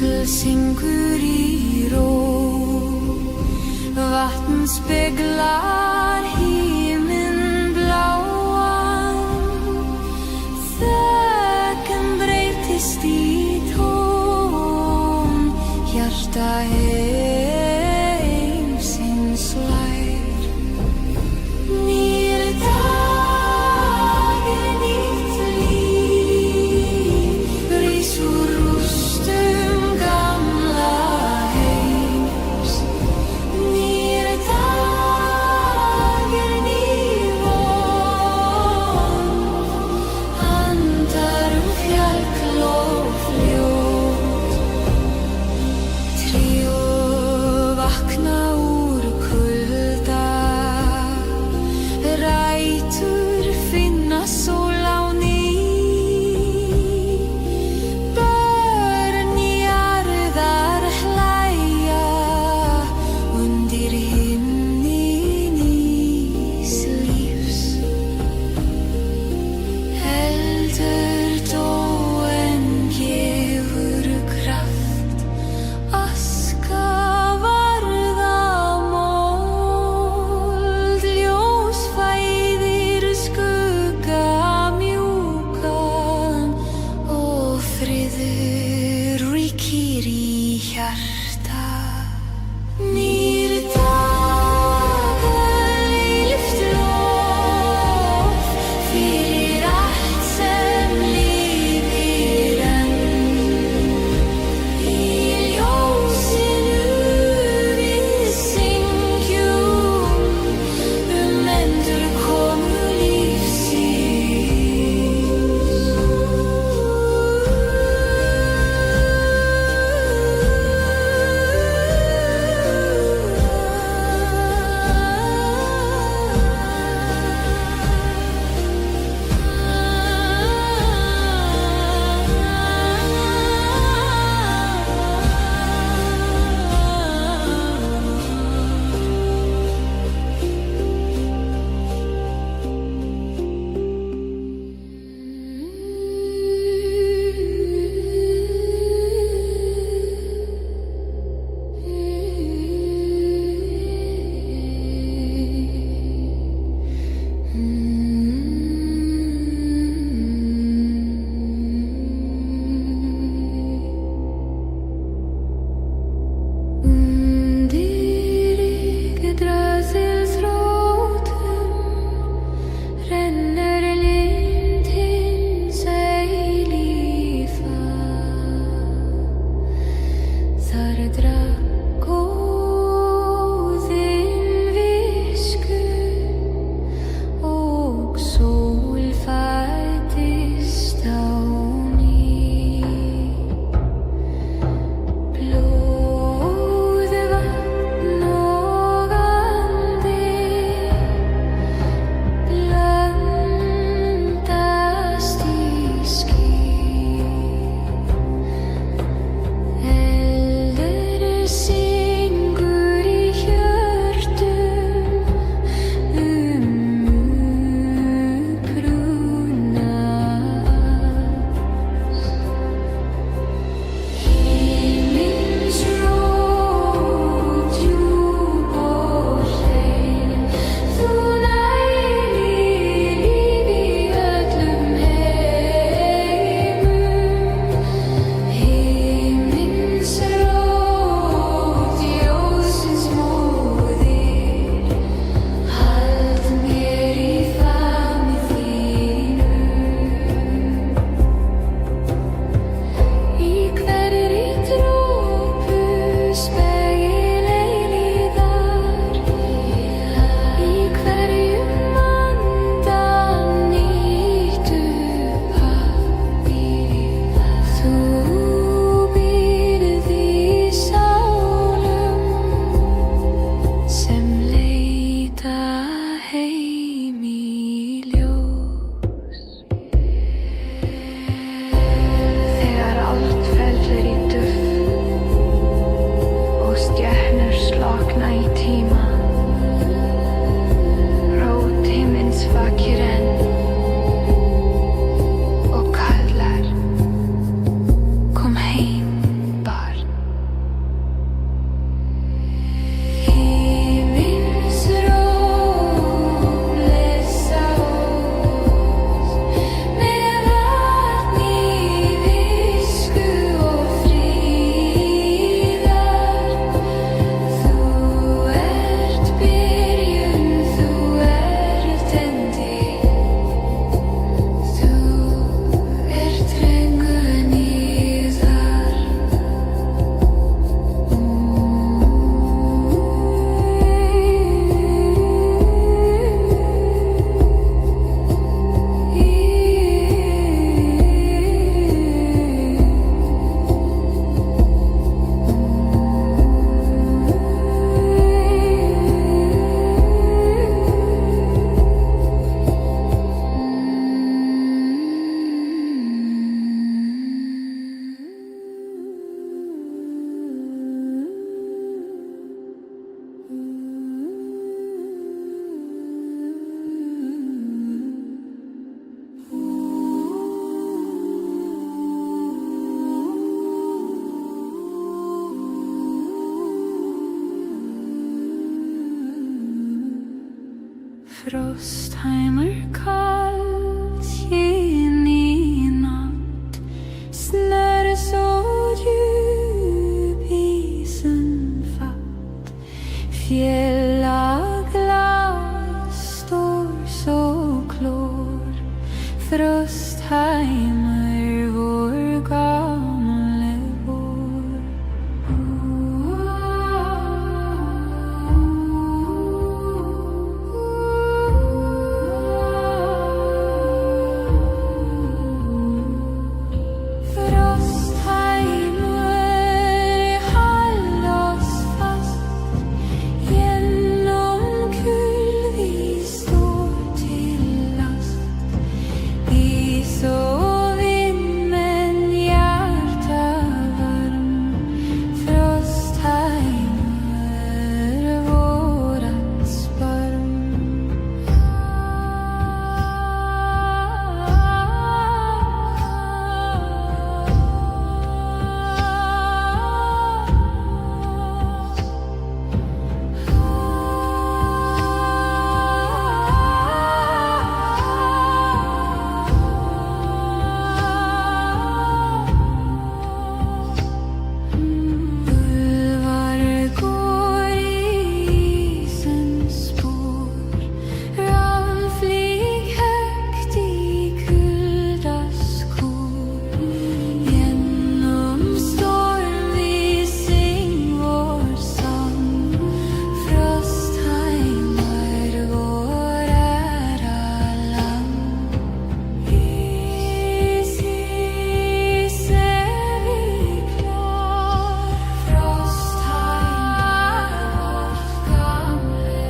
Fugl syngur í ró, vatn speglar himinn bláan, þögn breytist í tón, hjarta heimsins slær. Nýr dagur, nýtt líf, rís úr rústum gamla heims. Nýr dagur, ný von, andar fjall og fljót. Tré og vakna úr kulda, rætur finna sól á ný. Börn jarðar hlæja undir himni nýs lífs. Eldur dó en gefur kraft, aska varða mold, ljós fæðir skugga mjúkan og friður ríkir í hjarta. Nýr dagur, eilíft lof fyrir allt sem lifir enn. Í ljósinu við syngjum endurkomu lífsins. Frostheimer kallt in i natt. Snöre så djup isen fatt. Fjällaglas står så klår. Frostheimer, vår gamle vår. Frostheimer, håll oss fast. Genom kull vi står till last. Is och vind men hjärta varm. Frostheimer, vårat sparm. Ulvar går i isens spår. Ravn flyg högt i kuldas kor. Genom storm vi sing vår sång. Frostheimer, vår ära land. Is är vi klar. Frostheimer, vårt gamle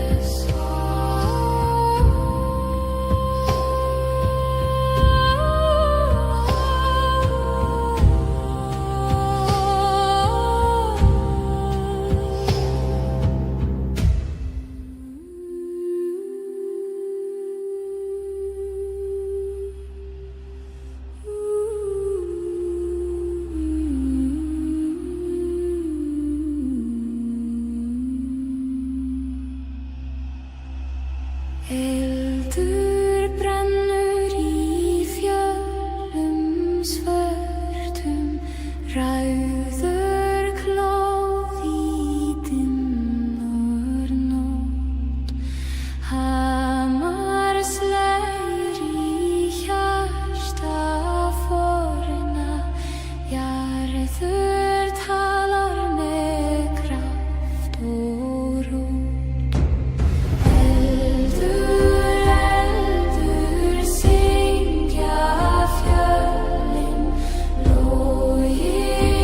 Eldur brennur í fjöllum svörtum. Rauður klóð í dimmur nótt. Hamar slær í hjarta forna. Jarður talar með kraft og rót. Eldur syngja fjöllin. Logið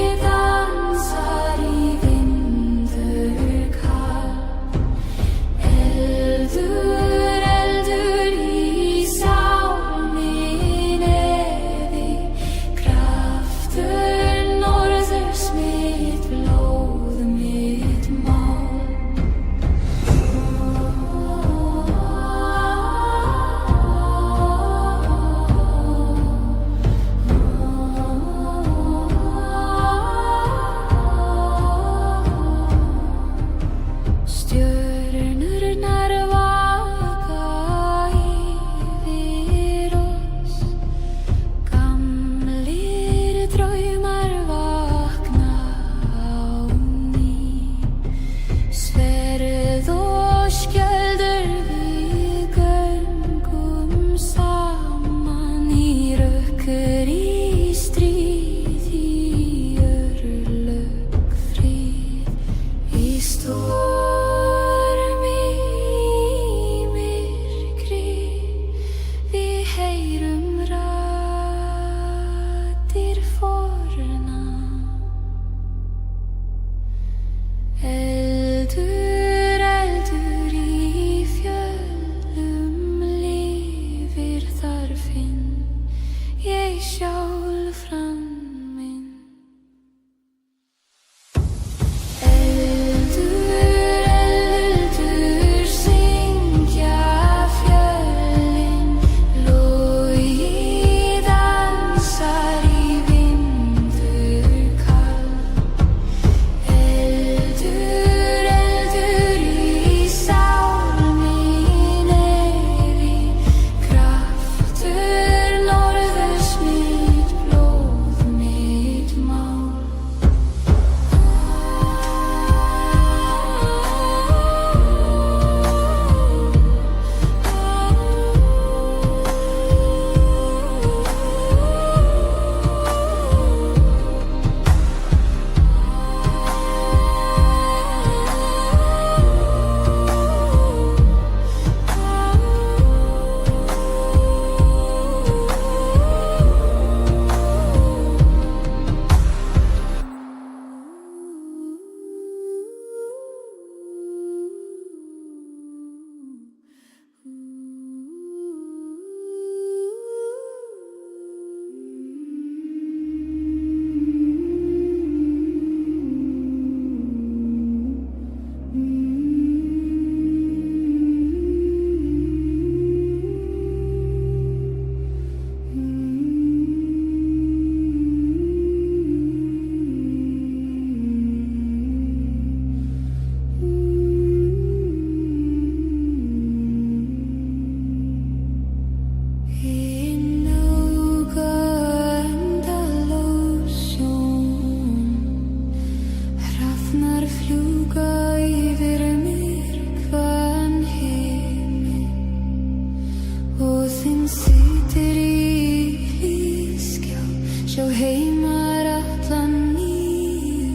streymar allan nýju.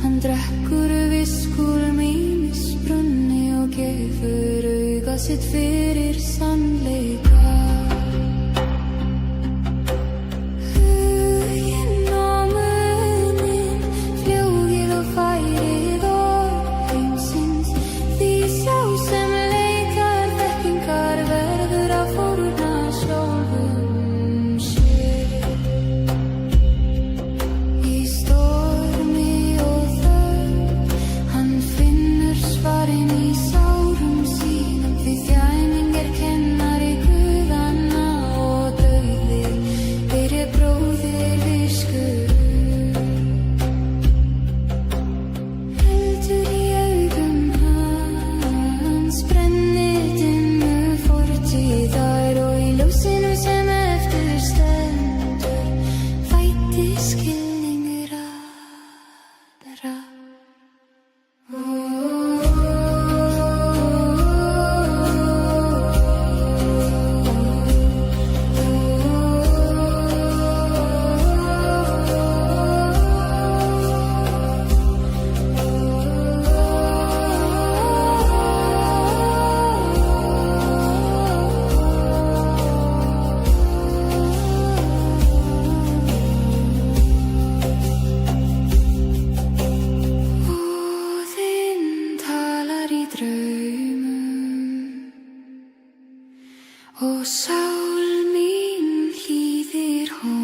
Hann drekkur viskúr mínisbrunni og gefur auga sitt fyrir sannleika. Og sál mín hlýðir honum.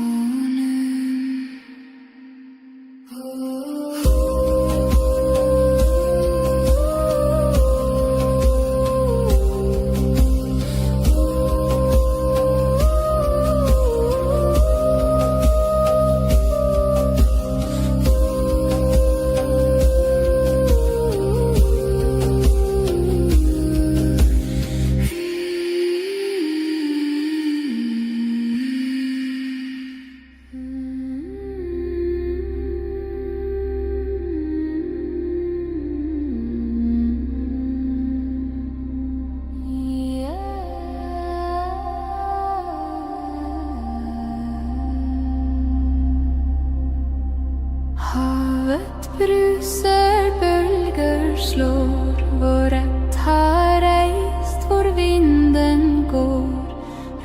Havet bruser, bølger slår, vår rett har reist, hvor vinden går.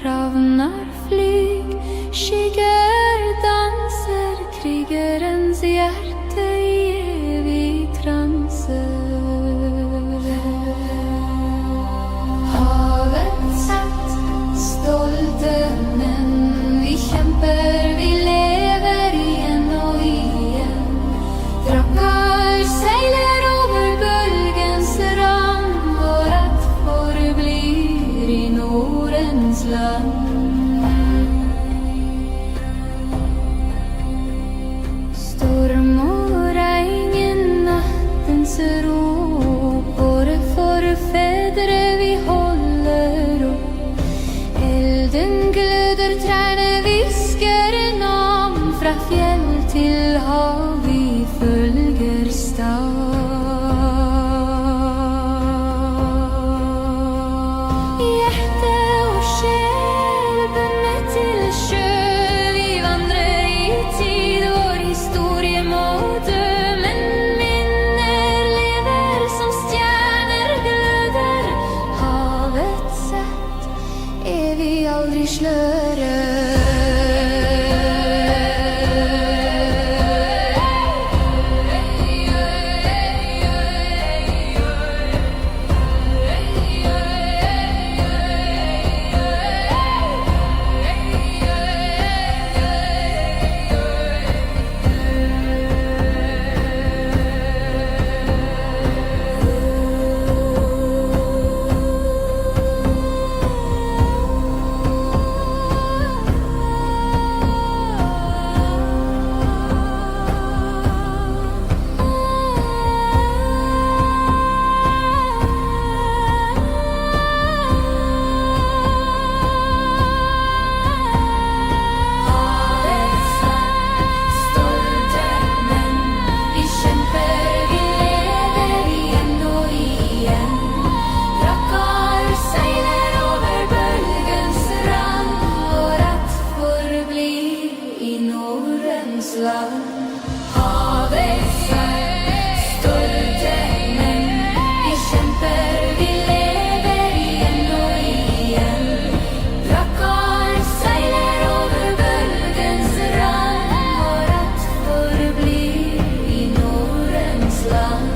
Ravnar flyg, skygger danser, krigerens hjerte i evig transe. Havet sett, stolte menn, vi kjemper, vi lever igjen og igjen. Drakkar seiler over bølgens rand, vår rett forblir i Nordens land. Storm og regn i nattens ro, våre forfedre vi holder opp. Elden gløder, trærne visker navn, fra fjell til hav vi følger stad. Hjerte og sjel bundet til sjø, vi vandrer i tid, vår historie må dø. Men minner lever som stjerner gløder, havet sett, evig aldri sløre. Nordens land. Havets ferd, stolte menn, vi kjemper, vi lever igjen og igjen. Rakkaren seiler over bølgens rand, og rett forblir i Nordens land.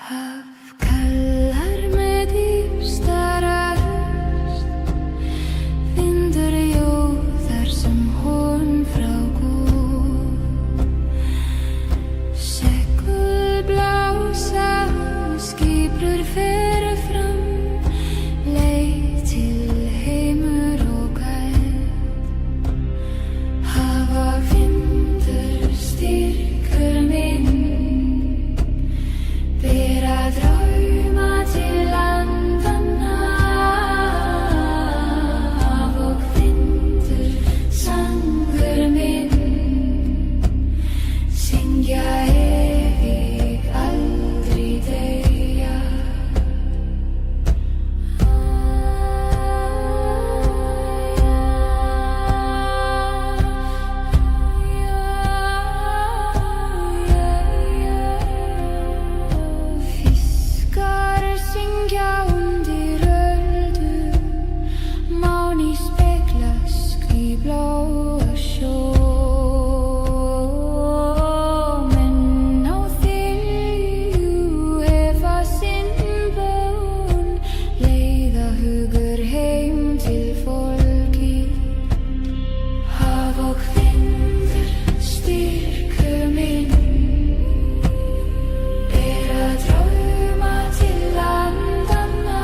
Hafkallar með dýpsta röst, vindur jóðar sem horn frá Guð. Segl blása og skipbrur fer fram, leið til heimur og gæð. Hafa vindur styrkur minn, bera drauma til landanna. Og vindur, sangur minn, syngja evig, aldrei deyja. Fiskar syngja undir öldu, máni speglast í bláa sjó. Menn á þilju hefa sinn bón, leiða hugur heim til fólki. Haf og vindur, styrkur minn, bera drauma til landanna.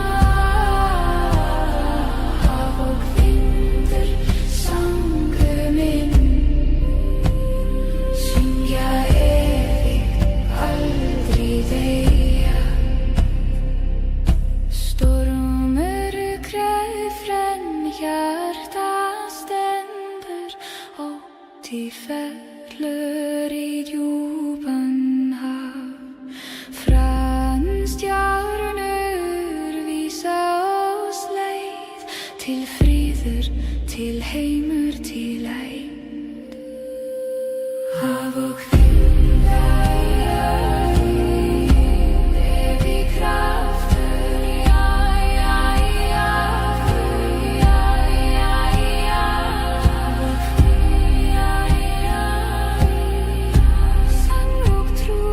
Haf og vindur, sangur minn, syngja evig, aldrei deyja. Stormur krefren, hjarta stendur, ótti fellur í djúpan haf. Frannstjörnur vísa oss leið, til friður, til heimur, til eind. Haf og vindur, evig kraftur, Haf og sang og trú.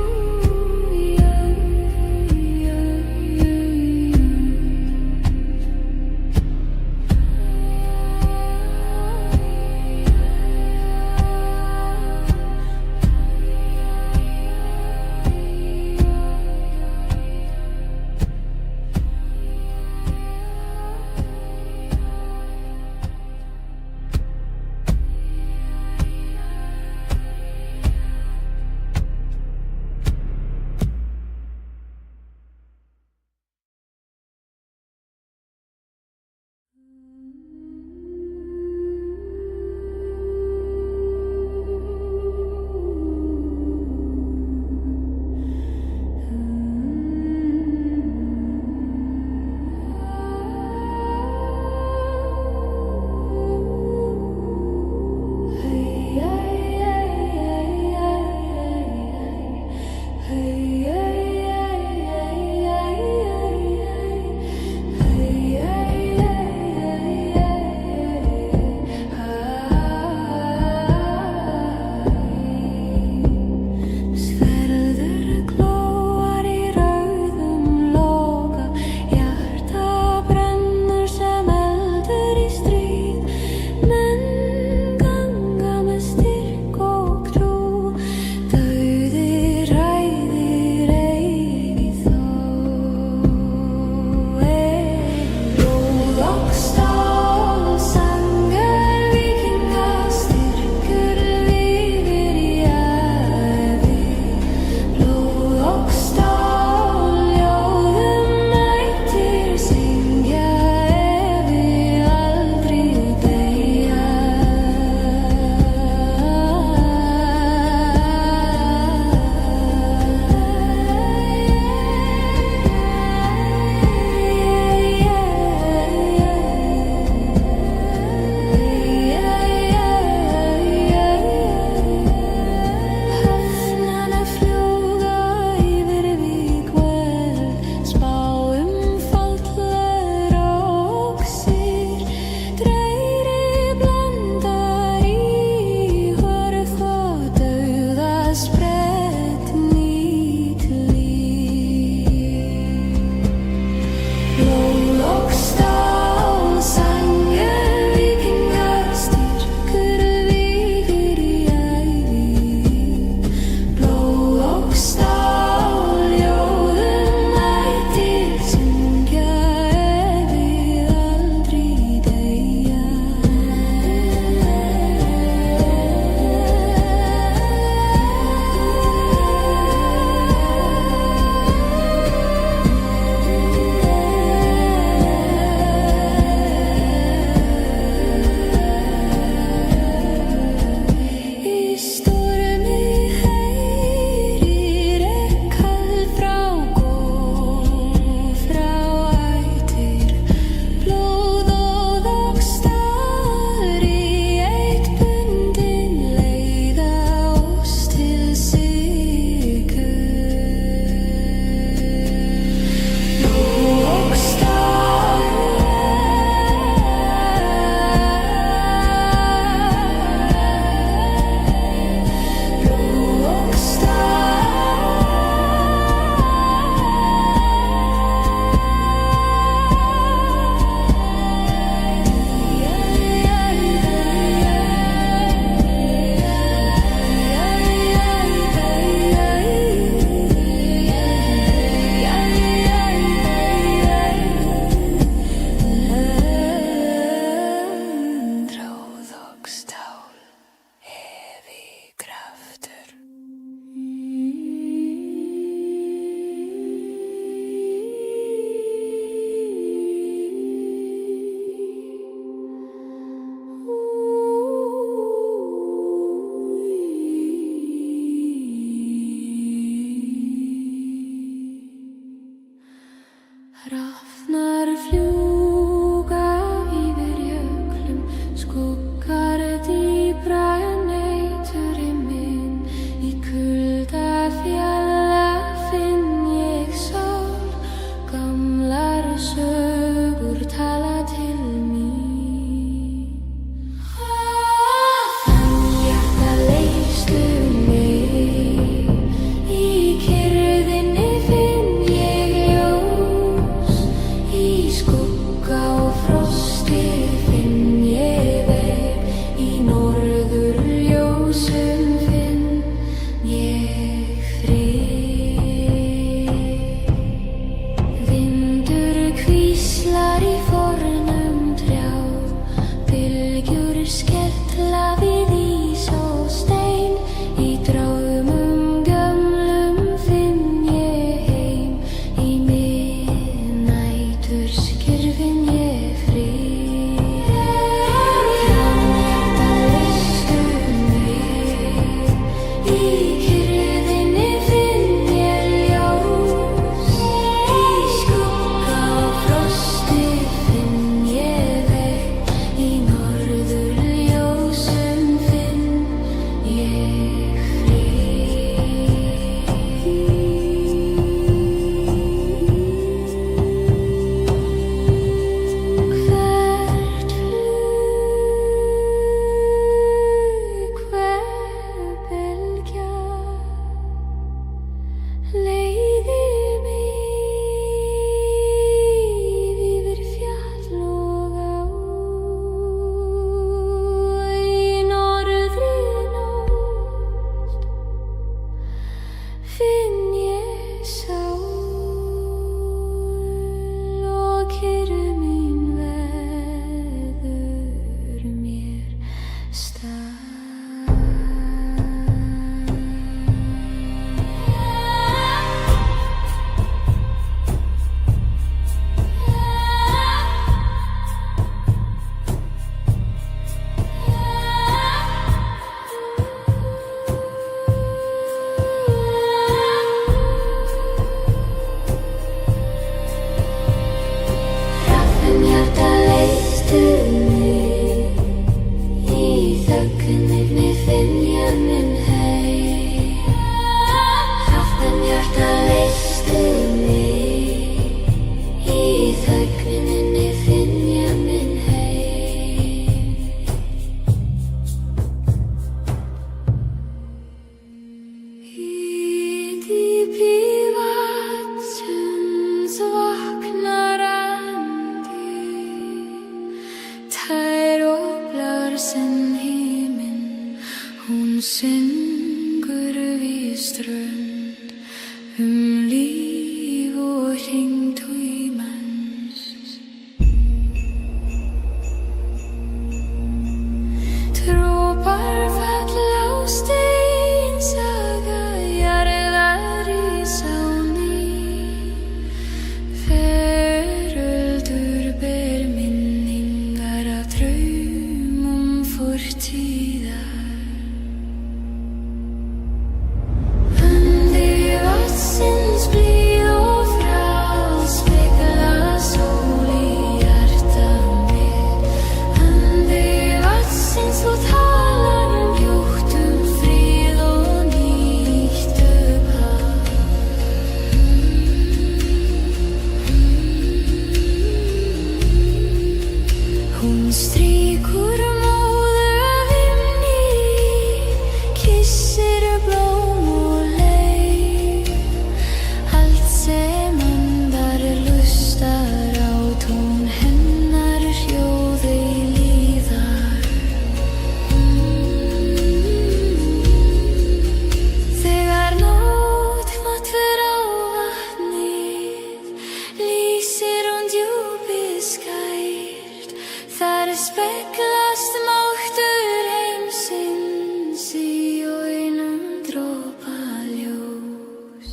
speglast máttur heimsins í einum dropa ljós.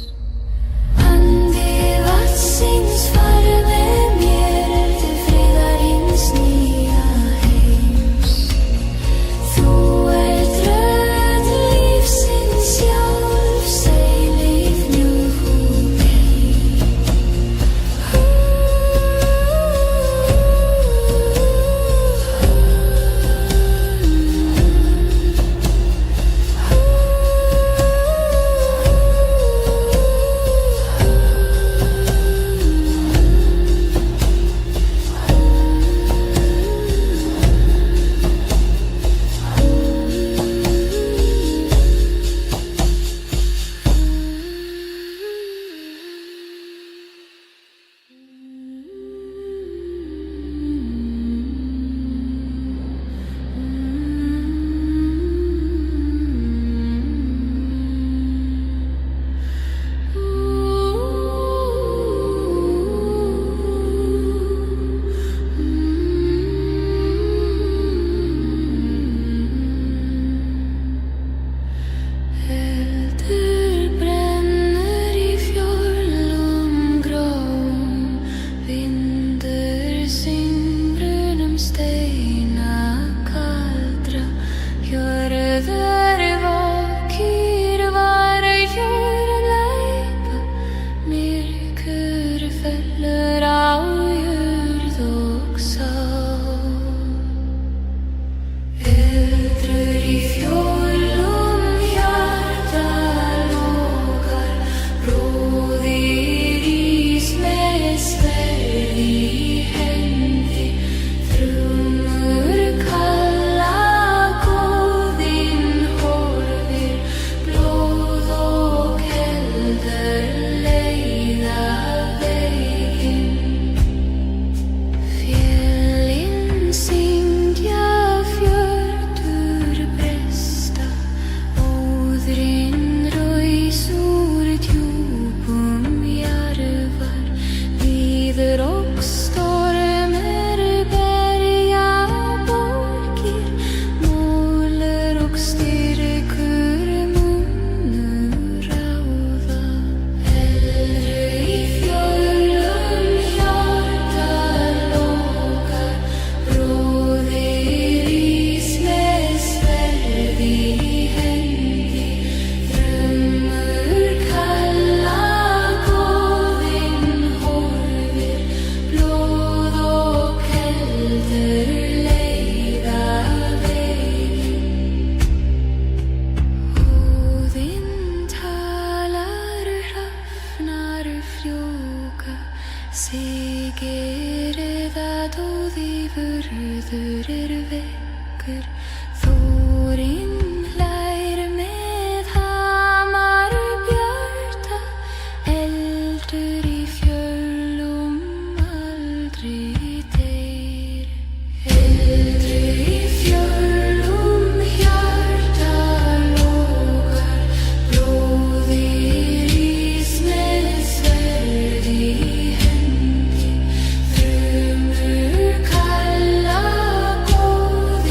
Andi vatnsins far með mér til friðar hins nýja heims. Þú ert rödd lífsins sjálf, seilið mjúk og bein. Eldur brennur í fjörlum gráum, vindur syngrunum steina kaldra. Jörður vakir var jörðleipa, myrkur fellur á jörð og sál. Eldur í fjörlum hjarta lokar, bróðir ís með sverð í hendi. Þrumur kalla góðinn horfir, blóð og eldur leiða veginn. Fjölin syngja, fjördur bresta, óðurinn rís úr djúpum jarðar. Víður og stormur berja borgir, múlur og styrkur munu ráða. Eldur í fjörlum hjarta lokar, bróðir ís með sverð í hendi. Þrumur kalla góðinn horfir, blóð og eldur leiða veginn. Óðinn talar, hrafnar fljúga, sigir það dóði vörður vekkur. Þórinn hlær með hamar bjarta, eldur í fjörlum aldrei deyr. Eldur í fjörlum hjarta lokar, bróðir ís með sverð í hendi. Þrumur kalla góðinn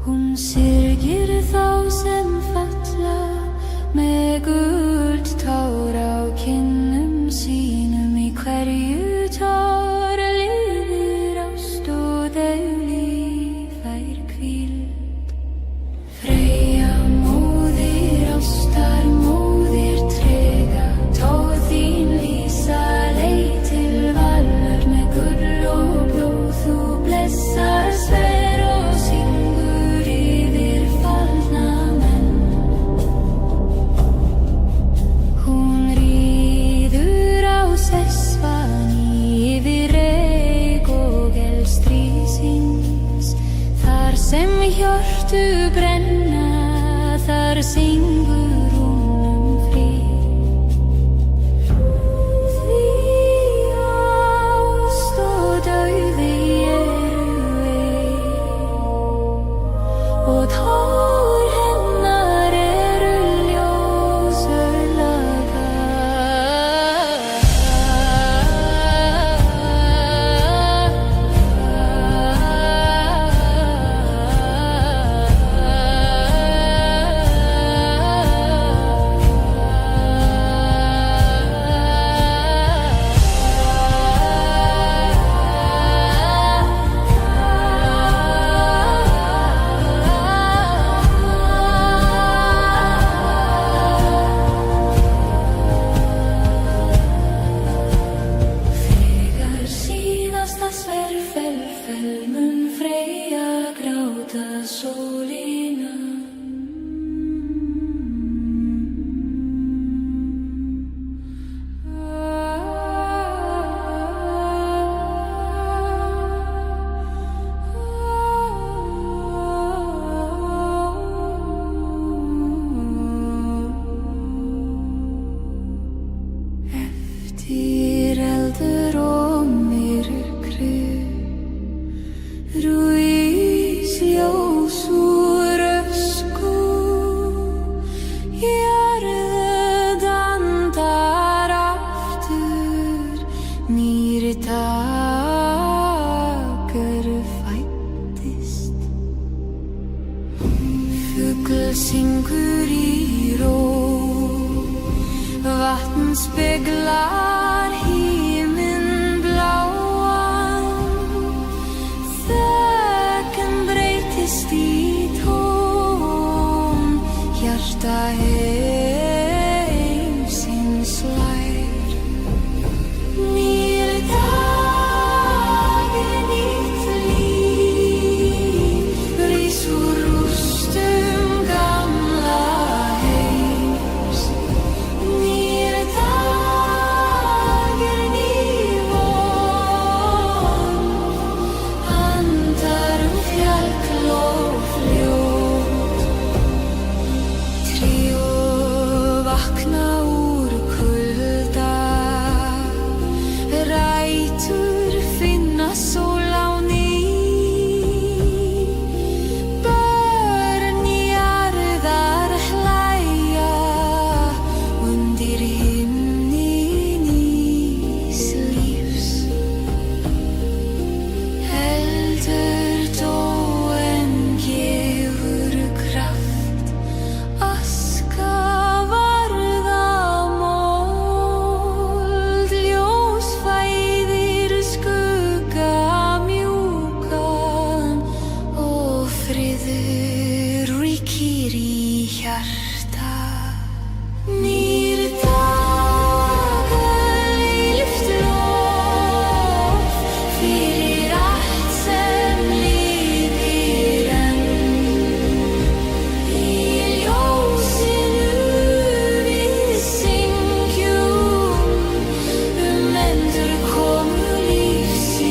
Hún syrgir þá sem falla með gulltár á kinnum sínum í hverju tár lifir ást og dauflíf fær hvíld. Freyja móðir ástar, móðir trega, tóð þín lýsa leið til vallar með gull og blóð. Þú blessar sver og syngur yfir fallna menn. Hún ríður á sesvani yfir reyk og eldstríðsins. Þar sem hjörtu brenna, þar syngur hún frið. Því ást og dauði eru ein, og tár hennar eru ljós örlaga. Þegar síðasta sverð fell mun Freyja gráta sólina. Eftir eldur og myrkri rís ljós úr ösku. Jörðu andar aftur, nýr dagur fæddist. Fugl syngur í ró, vatn speglar himinn bláan. Þögn breytist í tón, hjarta heimsins slær. Nýr dagur, nýtt líf, rís úr rústum gamla heims. Nýr dagur, ný von, andar fjall og fljót. Tré og vakna úr kulda, rætur finna sól á ný. Börn jarðar hlæja undir himni nýs lífs. Heldur dó en gefur kraft, aska varða mold. Ljós fæðir skugga mjúkan, og friður ríkir í hjarta. Nýr dagur, eilíft lof fyrir allt sem lifir enn. Í ljósinu við syngjum endurkomu lífsins.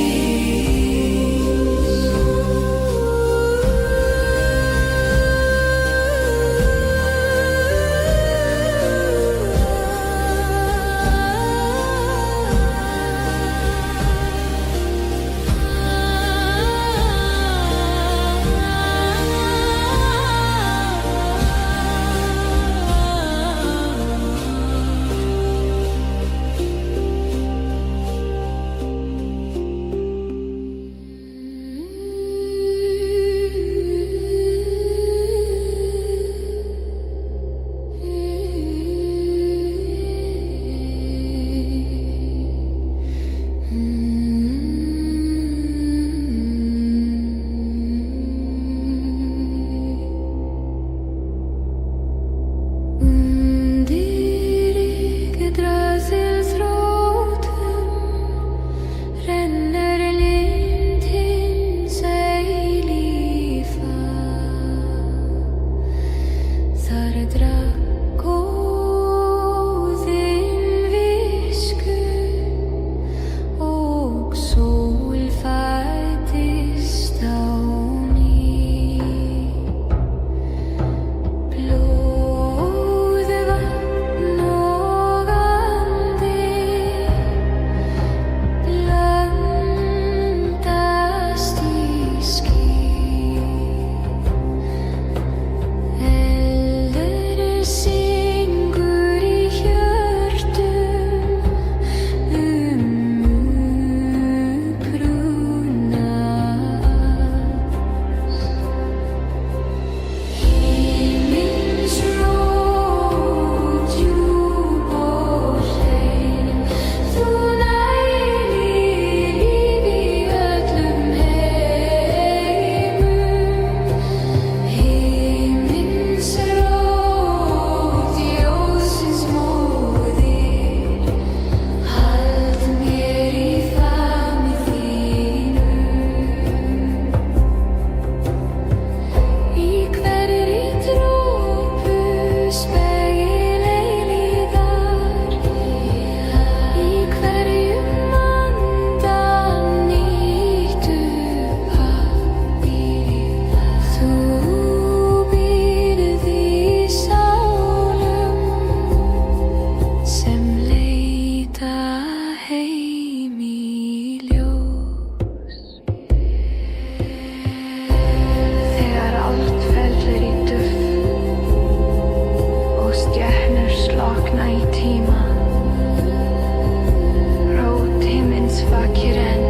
vacker än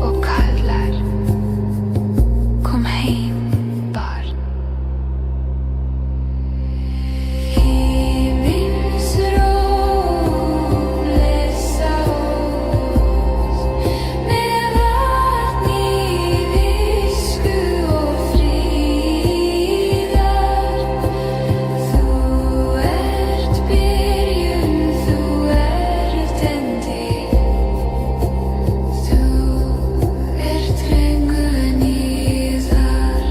och kallar. Kom hem, barn. Himmelens ro läsa oss med vatten i visku och fridar. Du ert byrjun, du ert ändig. Du ert länge nidar.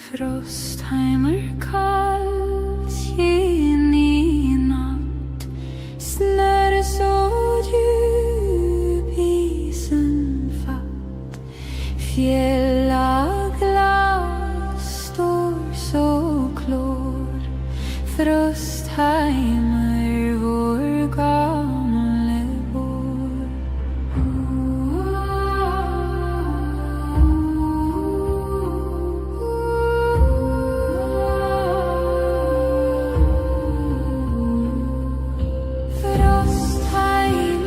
Frostheimer kallt gen i natt. Snöre så djup isen fatt. Fjälla glas står så klår. Frostheimer vår gamle vår.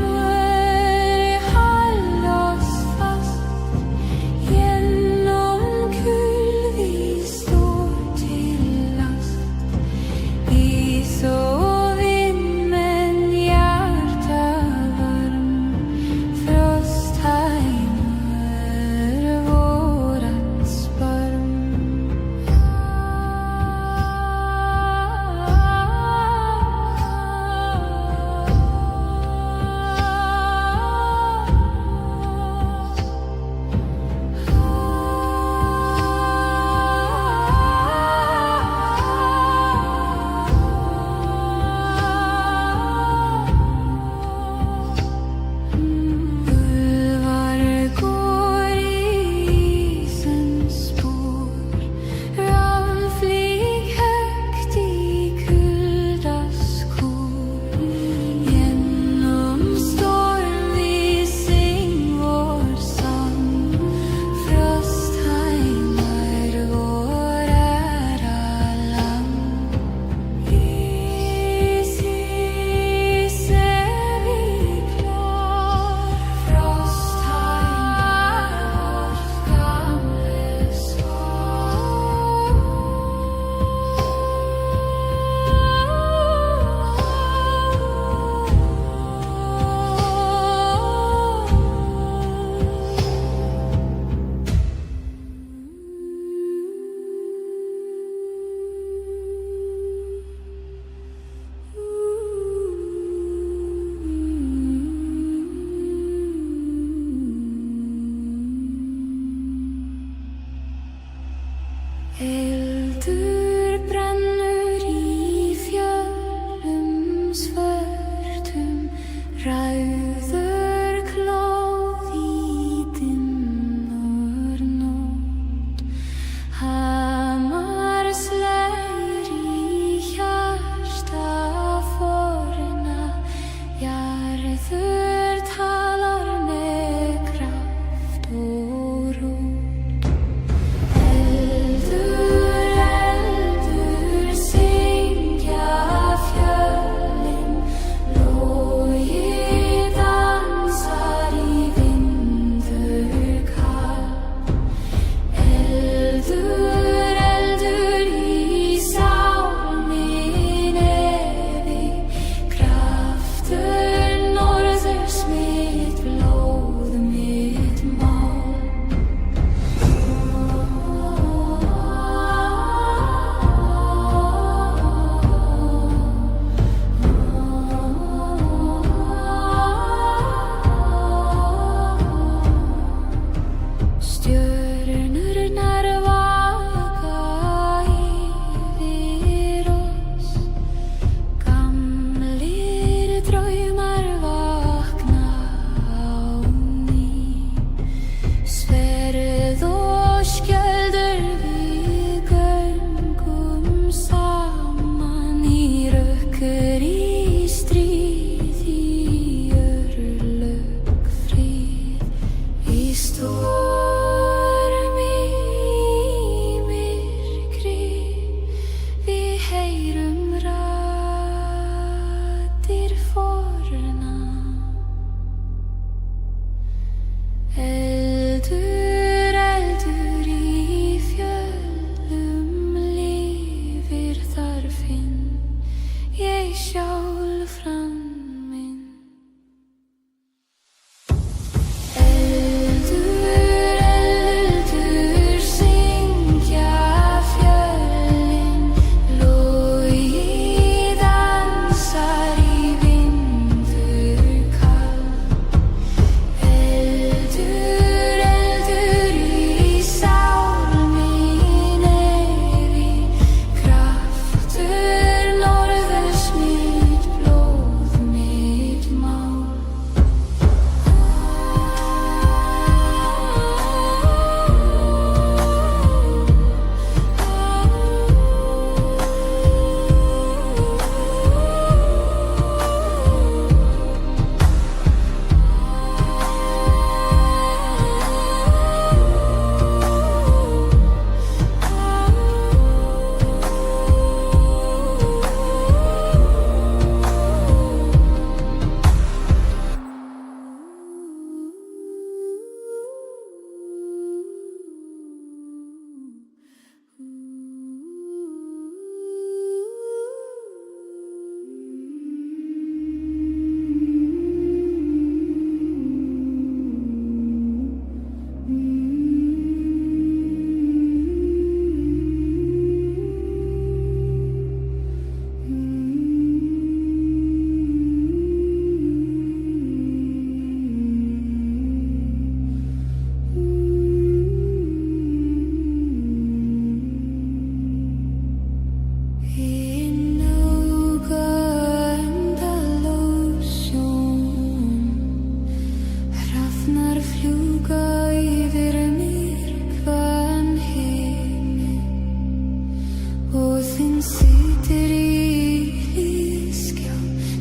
Frostheimer håll oss fast. Genom kull vi står till last. Is och vind men hjärta varm. Frostheimer vårat sparm. Ulvar går i isens spår. Ravnflyg högt i kuldas kor. Genom storm vi sing vår sång. Frostheimer vår ära land. Is är vi klar. Frostheimer vårt gamle Eldur brennur í fjöllum svörtum. Rauður klóð í dimmur nótt. Hamar slær í hjarta forna. Jarður talar með kraft og rót. Eldur syngja fjöllin. Logið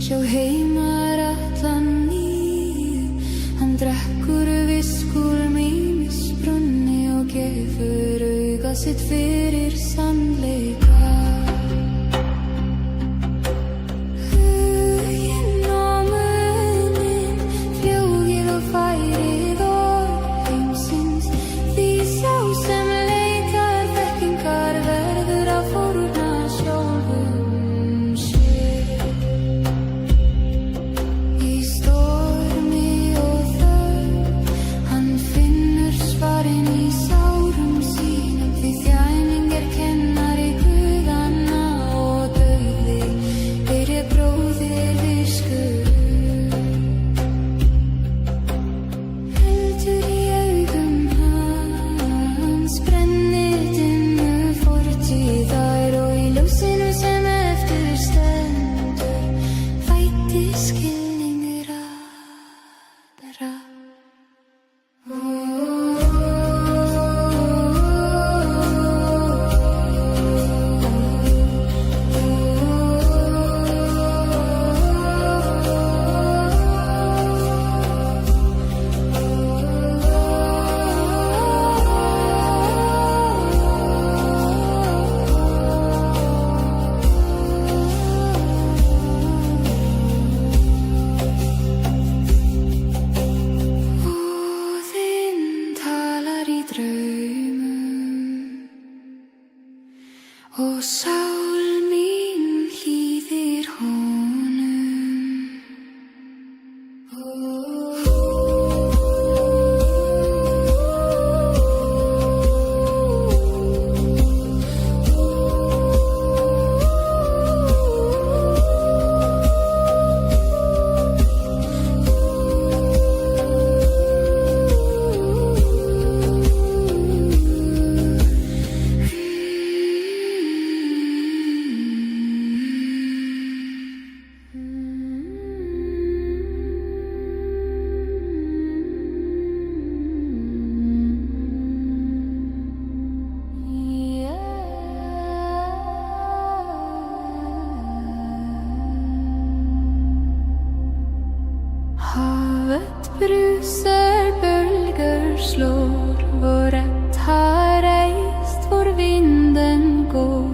sjá heimar allan nýju. Hann drekkur viskúl mýmisbrunni og gefur auga sitt fyrir sannleika. Og sál mín hlýðir honum. Havet bruser, bølger slår, vår rett har reist, hvor vinden går.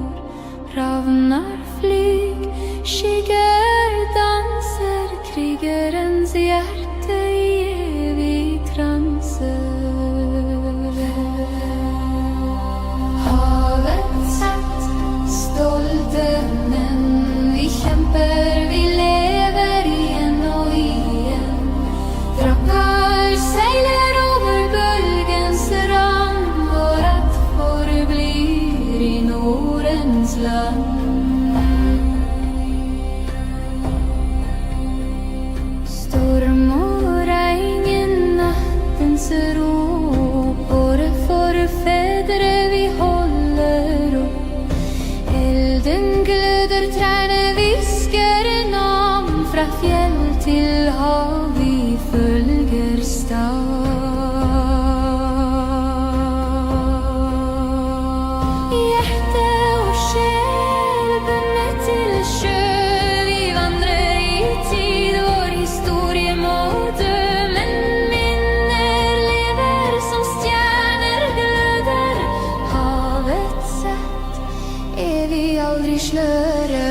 Ravnar flyg, skygger danser, krigerens hjerte i evig transe. Havet sett, stolte menn, vi kjemper, vi lever igjen og igjen. Drakkar seiler over bølgens rand, vår rett forblir i Nordens land. Storm og regn i nattens ro, våre forfedre vi holder opp. Elden gløder, trærne visker navn, fra fjell til hav vi følger stad. Hjerte og sjel bundet til sjø, vi vandrer i tid, vår historie må dø. Men minner lever som stjerner gløder, havet sett, evig aldri sløre.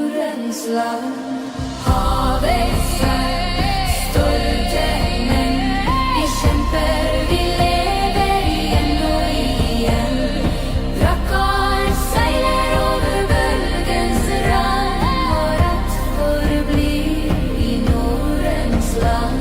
Nordens land. Havets ferd, stormmenn, vi kjemper, vi lever igjen og igjen. Brakkaren seiler over bølgens rand, og rett forblir i Nordens land.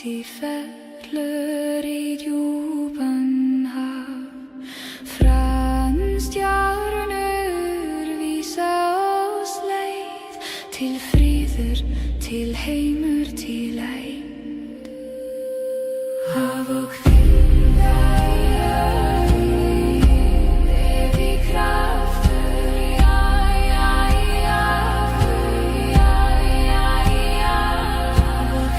De feller i djupen hav. Stjärnor visa oss leið til friður, til heimur, til eind. Hav og kvinna evig kraftur, hav og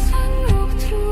sang og tro,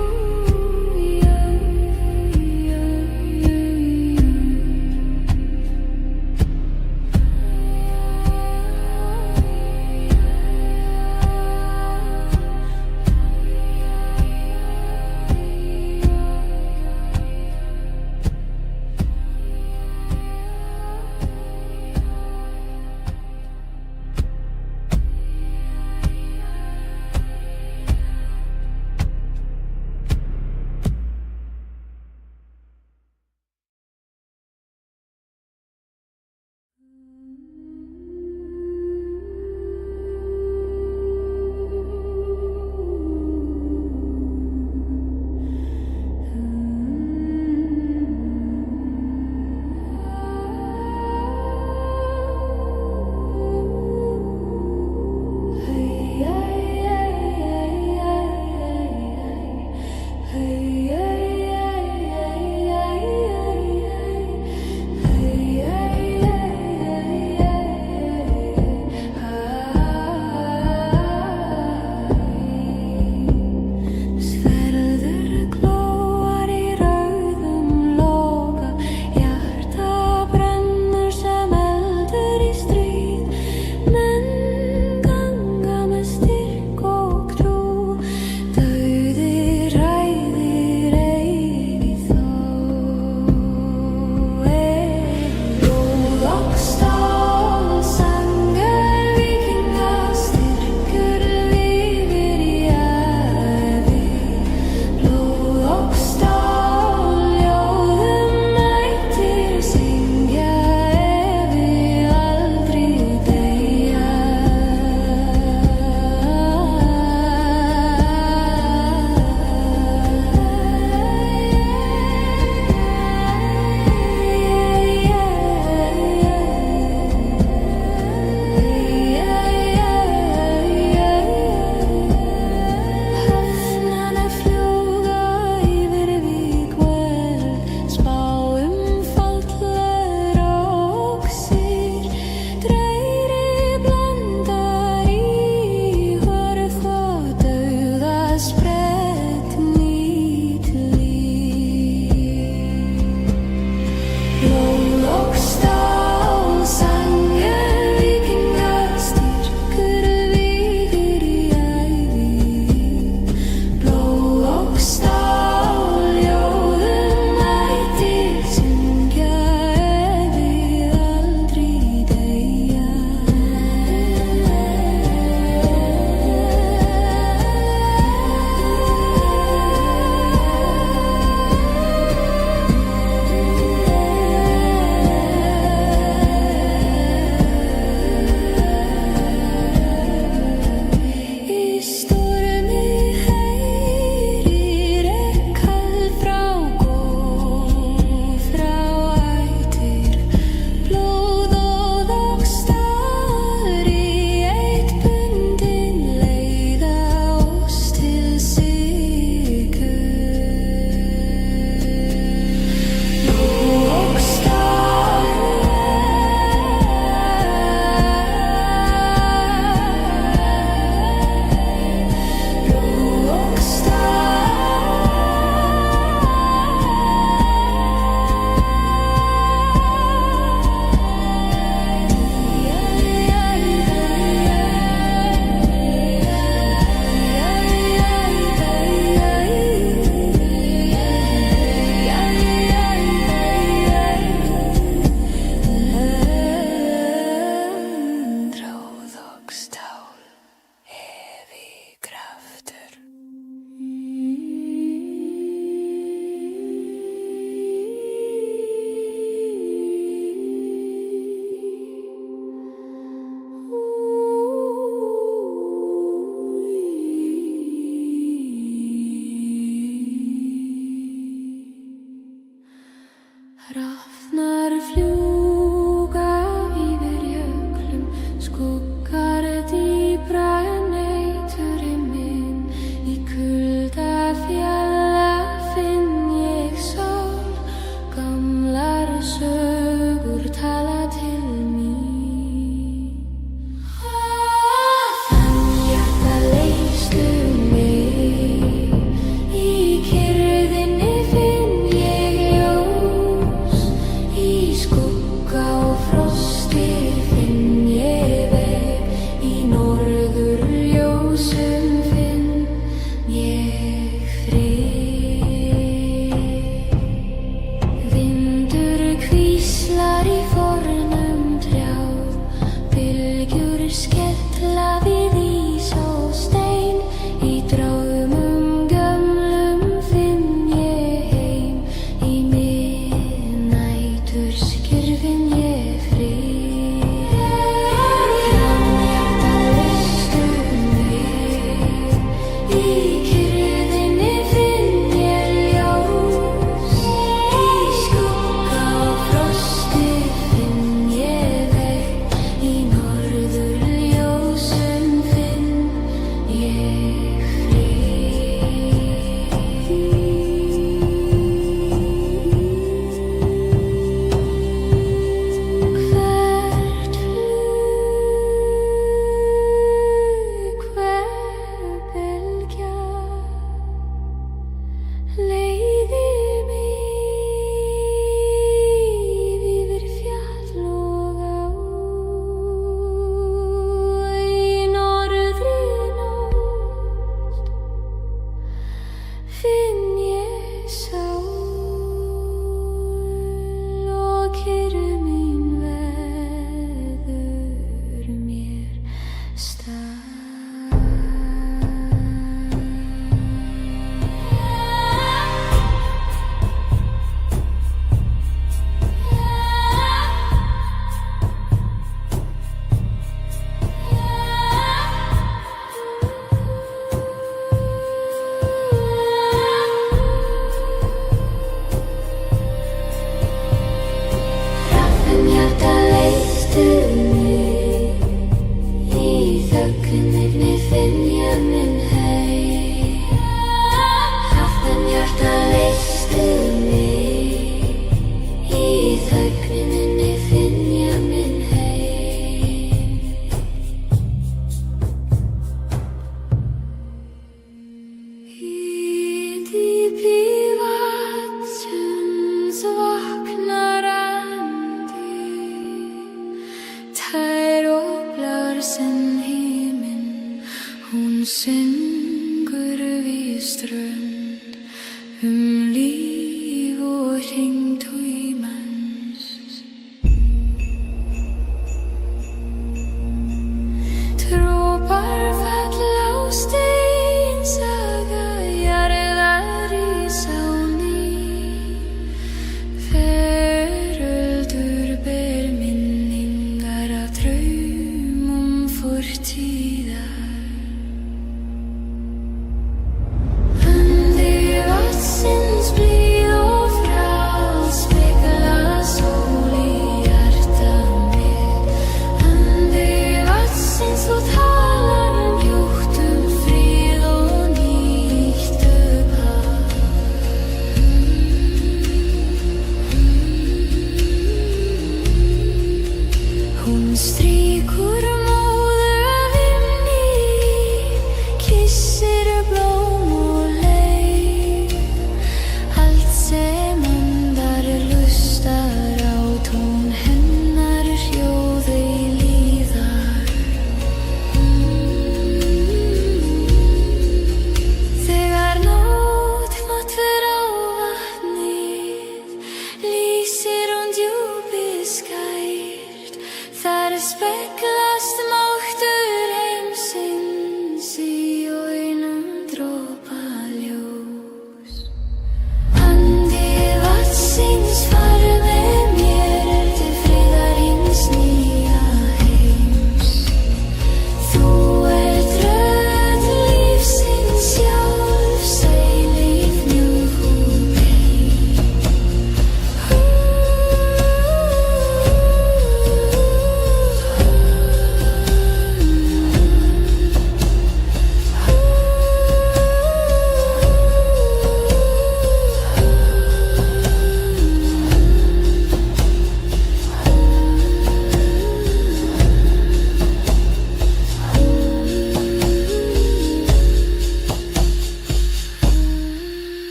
Hrafnar fljúga yfir jöklum, skuggar dýpra en eiturinn minn. Í kulda fjalla finn ég sól, gamlar sögur tala til mín. Þann hjarta leystu mig, í kyrrðinni finn ég ljós.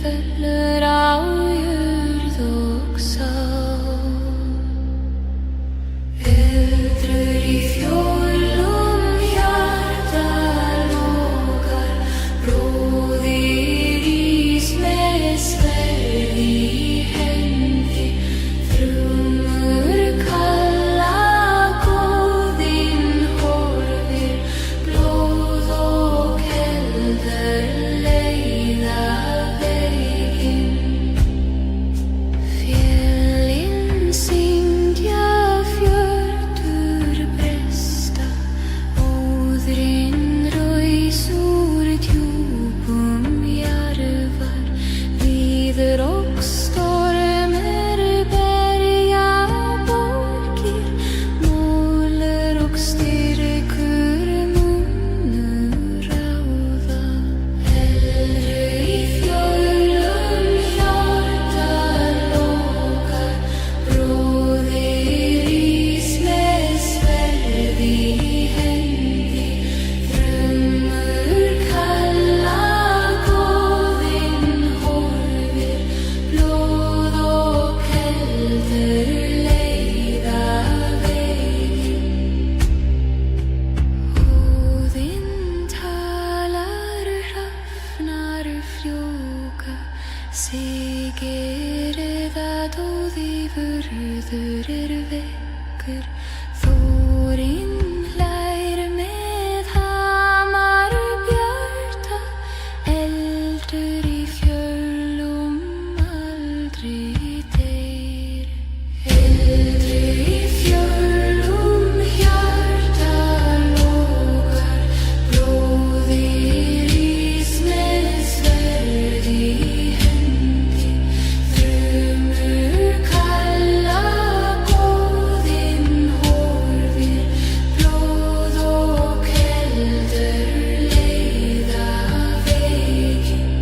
fellur á jörð og sál. Eldur í fjólum hjarta lokar, bróðir ís með sverð í hendi, þrumur kalla góðinn horfir, blóð og eldur leiða veginn. Fjölin syngja, fjördur bresta, óðurinn rís úr djúpum jarðar, víður og stormur berja borgir, múlur og styrkur munu ráða. Eldur í fjólum hjarta lokar, bróðir ís með sverð í hendi, þrumur kalla góðinn horfir, blóð og eldur leiða veginn. Óðinn talar, hrafnar fljúga, sigir eða dóði vörður vekkur, Þórinn hlær með hamar bjarta, eldur í fjölum aldrei deyr. Eldur í fjölum hjarta lokar, bróðir ís með sverð í hendi, þrumur kalla góðinn horfir, blóð og eldur leiða veginn.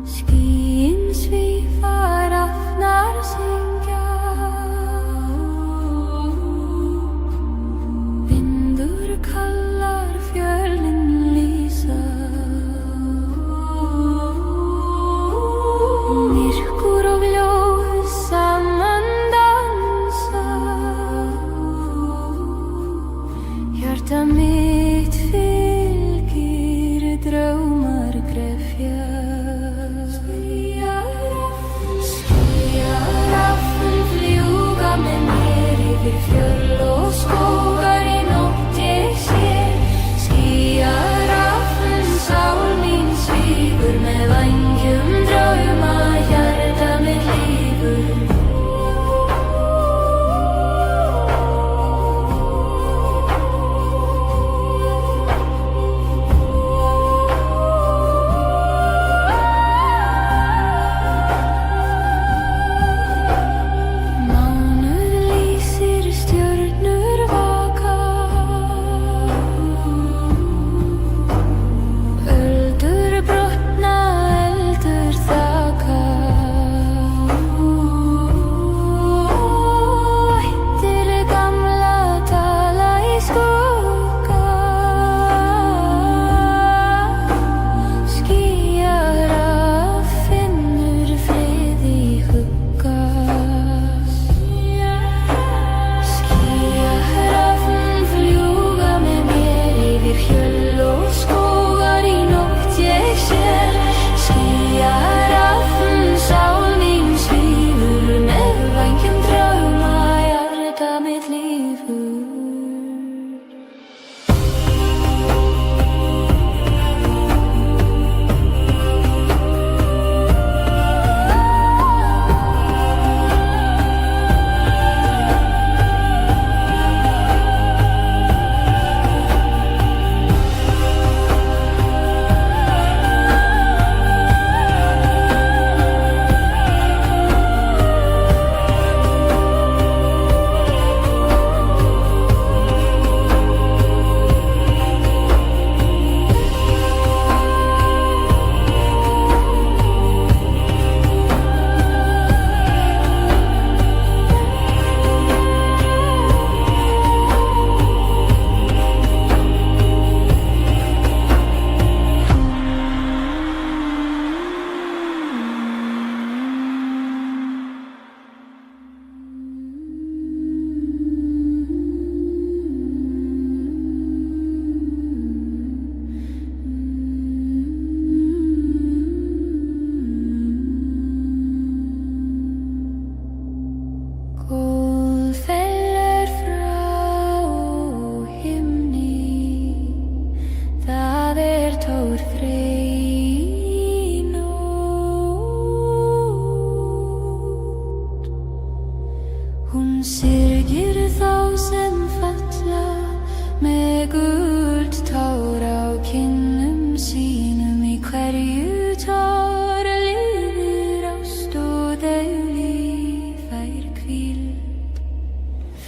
Skýin svífa, hrafnar syngja, vindur kallar, fjölin lýsa, myrkur og ljós saman dansa. Hjarta mitt fylgir, draumar grefja. Skýjarafl fljúga með mér yfir fjöll og skógar, í nótt ég sé. Skýjarafl, sál mín svífur með vængjum drauma, hjarta mitt lífur. Mánuð lýsir stjörnum Hún syrgir þá sem falla með gulltár á kinnum sínum í hverju tár lifir ást og dauflíf fær hvíld.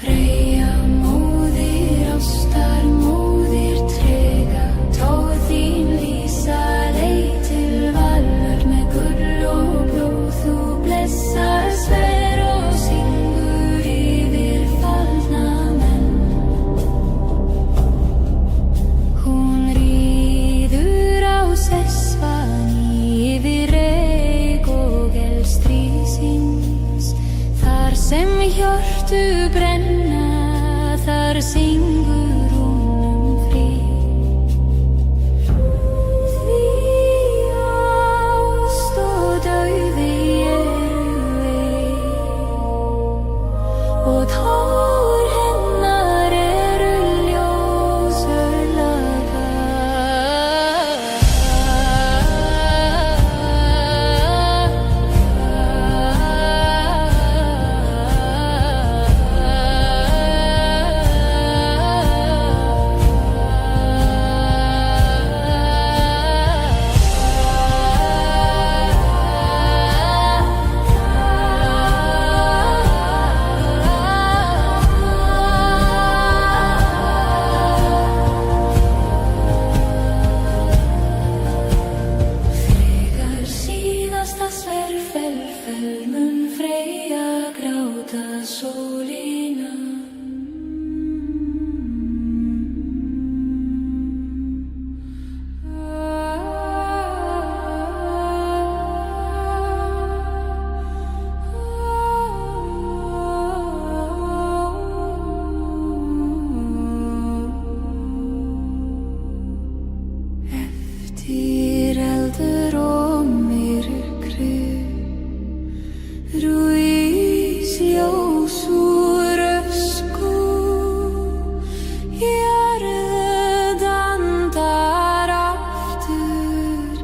Freyja móðir ástar, móðir trega, tár þín lýsa leið til vallar með gull og blóð. Þú blessar sver og syngur yfir fallna menn. Hún ríður á sesvani yfir reyk og eldstríðsins. Þar sem hjörtu brenna, þar syngur hún frið. Því ást og dauði eru ein, og tár hennar eru ljós örlaga. Þegar síðasta sverð fell mun Freyja gráta sólina. Eftir eldur og myrkri rís ljós úr ösku. Jörð andar aftur,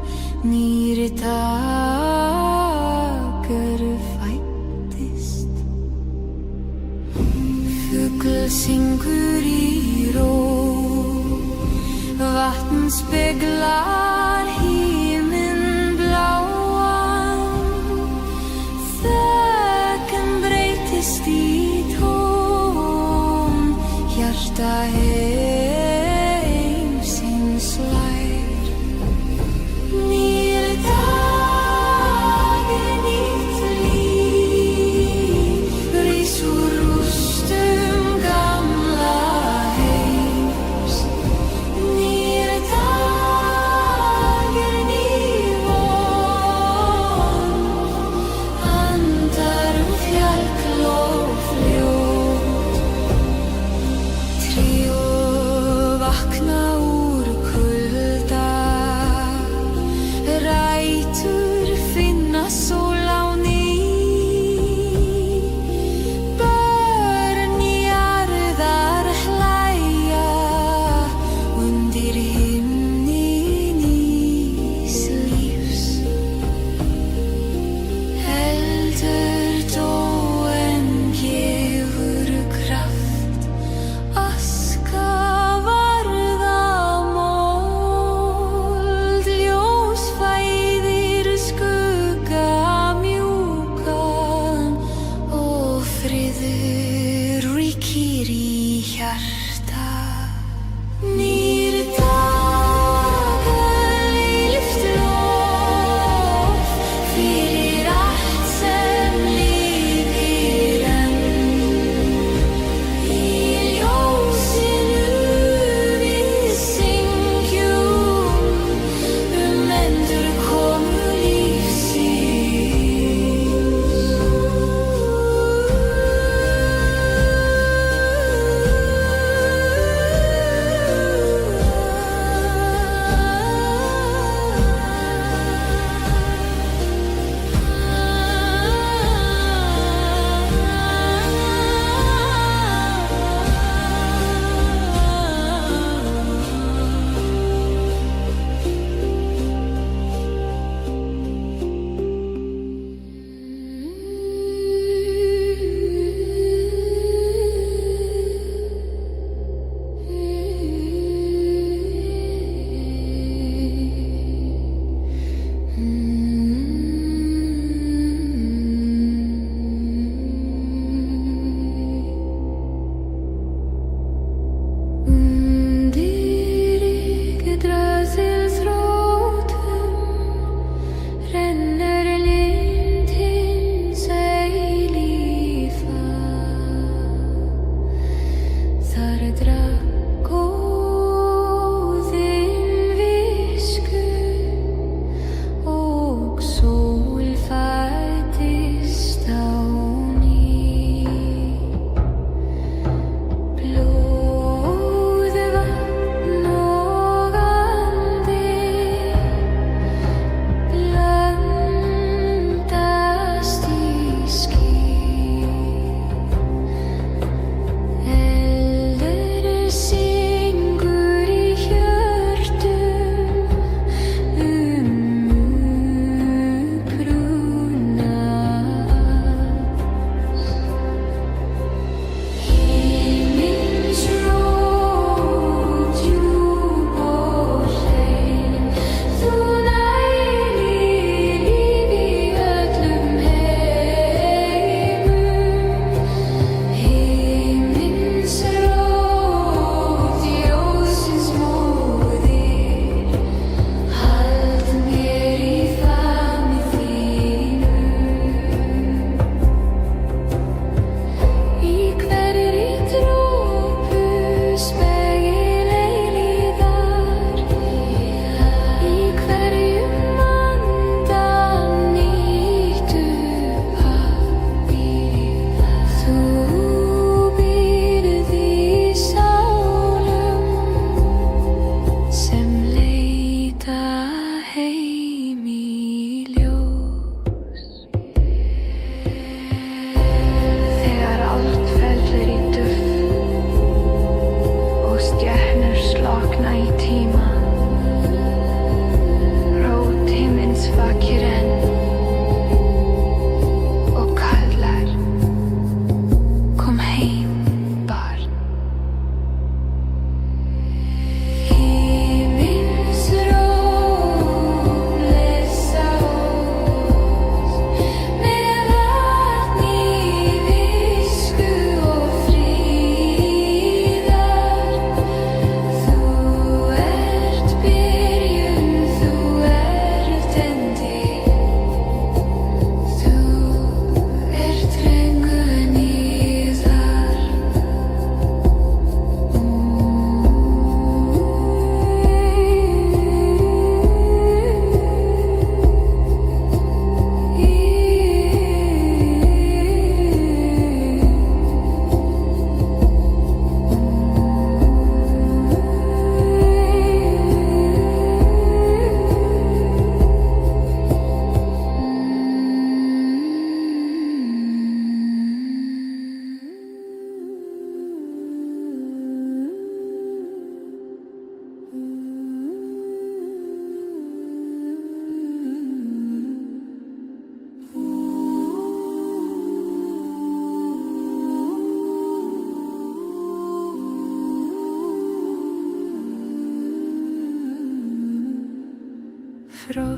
nýr dagur fæddist. Fugl syngur í ró, vatn speglar himinn bláan. Þögn breytist í tón, hjarta heimsins slær. Nýr dagur, nýtt líf, rís úr rústum gamla heims. Nýr dagur, ný von, andar fjall og fljót. Tré og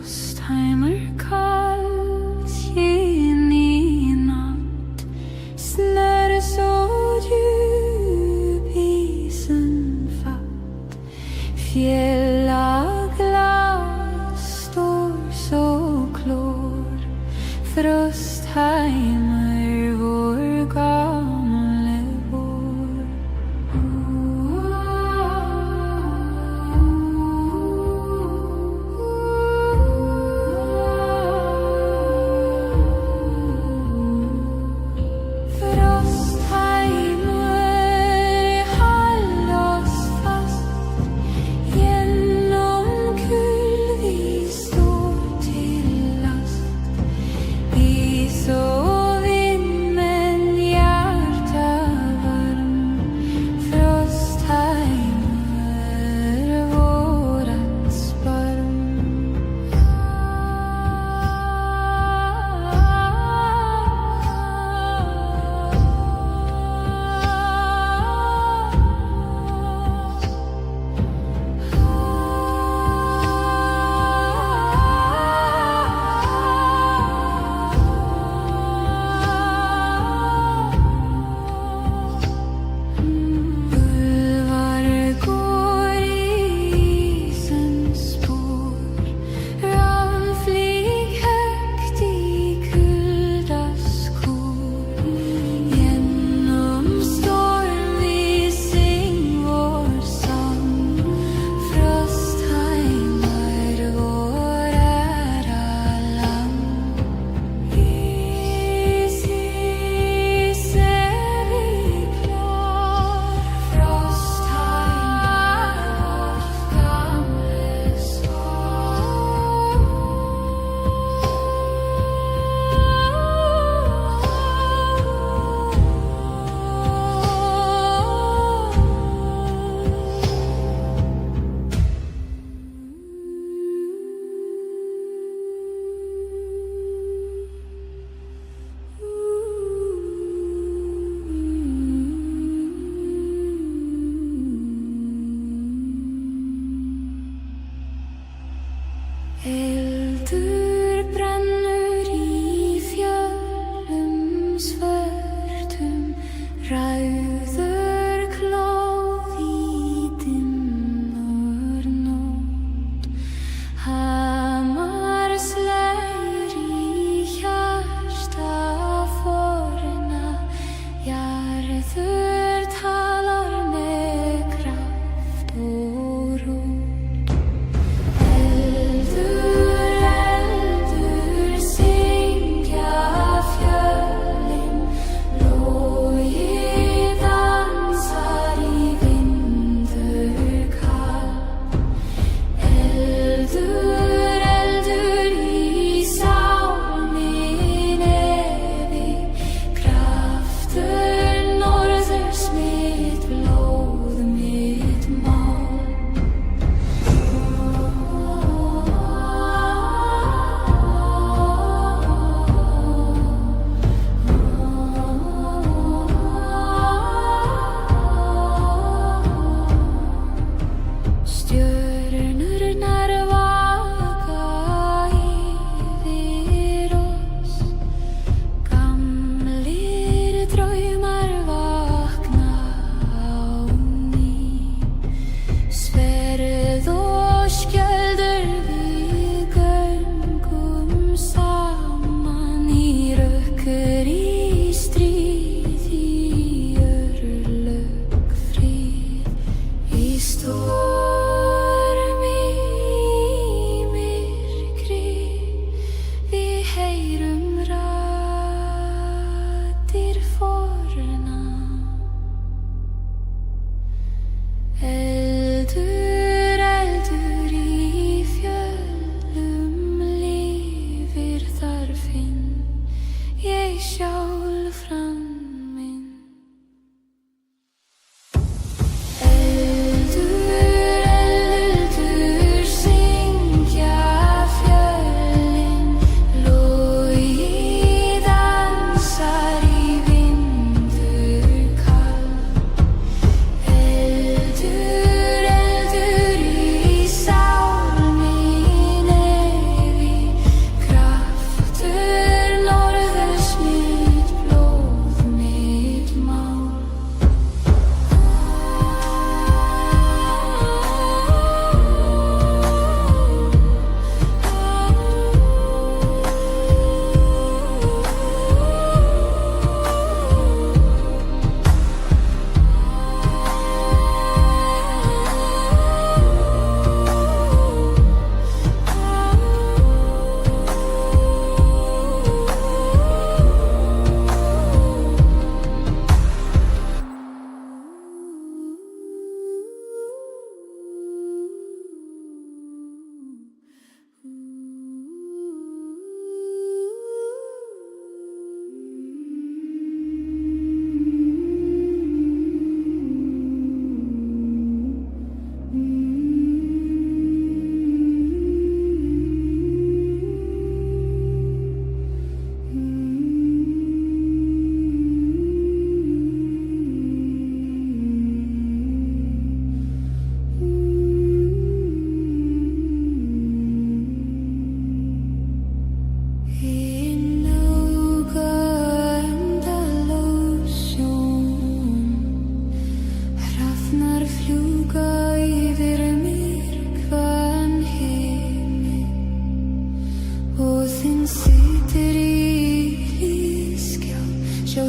Frostheimer kallt in i natt. Snöre så djup isen fatt. Fjällaglas står så klår. Frostheimer, vår gamle vår. Frostheimer, håll oss fast. Genom kull vi står till last. Is och vind men hjärta varm. Frostheimer, vårat sparm. Ulvar går i isens spår. Ravnflyg högt i kuldas kor. Genom storm vi sing vår sång. Frostheimer, vår ära land. Is är vi klar. Frostheimer, vårt gamle Eldur brennur í fjöllum svörtum, ræður klóð í dimmur nótt. Hamar slær í hjarta forna, jarður talar með kraft og rót. Eldur syngja fjöllin, logið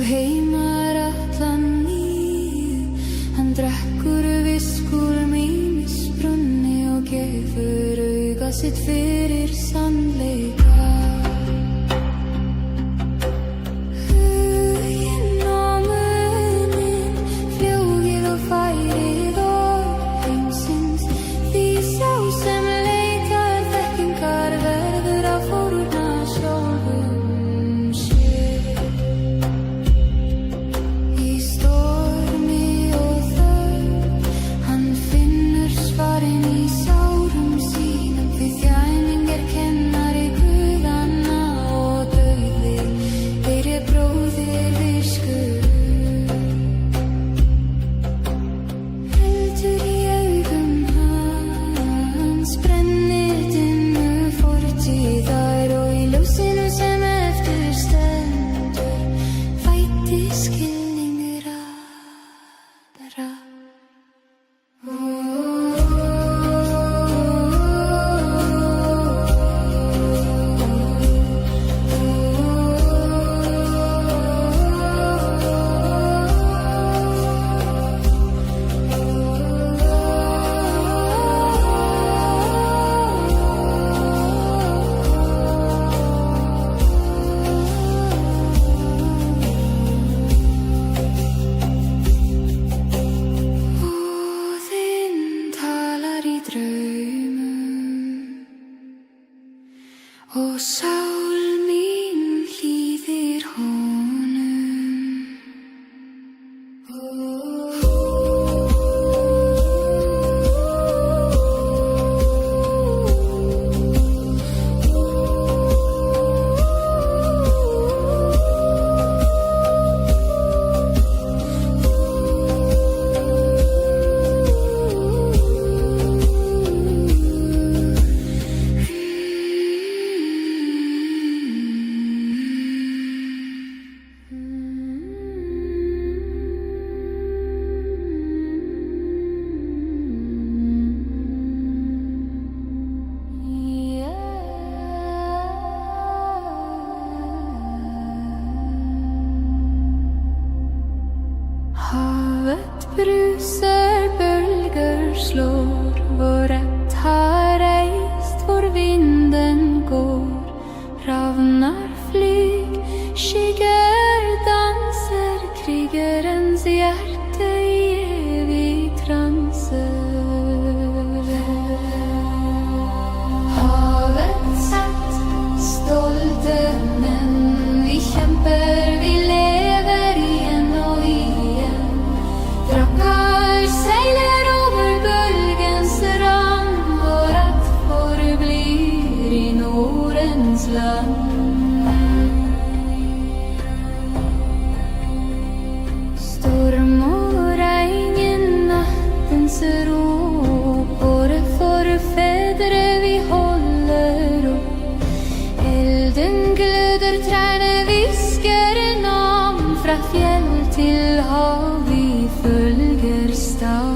heimar allan nýju. Hann drekkur viskúr mínisbrunni og gefur auga sitt fyrir sannleika. Og sál mín hlýðir honum. Havet bruser, bølger slår, vår rett har reist, hvor vinden går. Ravnar flyg, skygger danser, krigerens hjerte i evig transe. Havet sett, stolte menn, vi kjemper, vi lever igjen og igjen. Drakkar seiler over bølgens rand, vår rett forblir i Nordens land. Storm og regn i nattens ro, våre forfedre vi holder opp. Elden gløder, trærne visker navn, fra fjell til hav vi følger stad.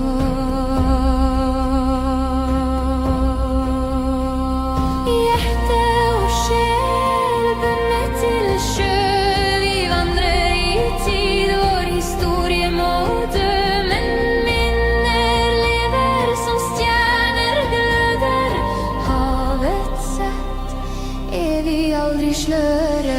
Hjerte og sjel bundet til sjø, vi vandrer i tid, vår historie må dø. Men minner lever som stjerner gløder, havet sett, evig aldri sløre.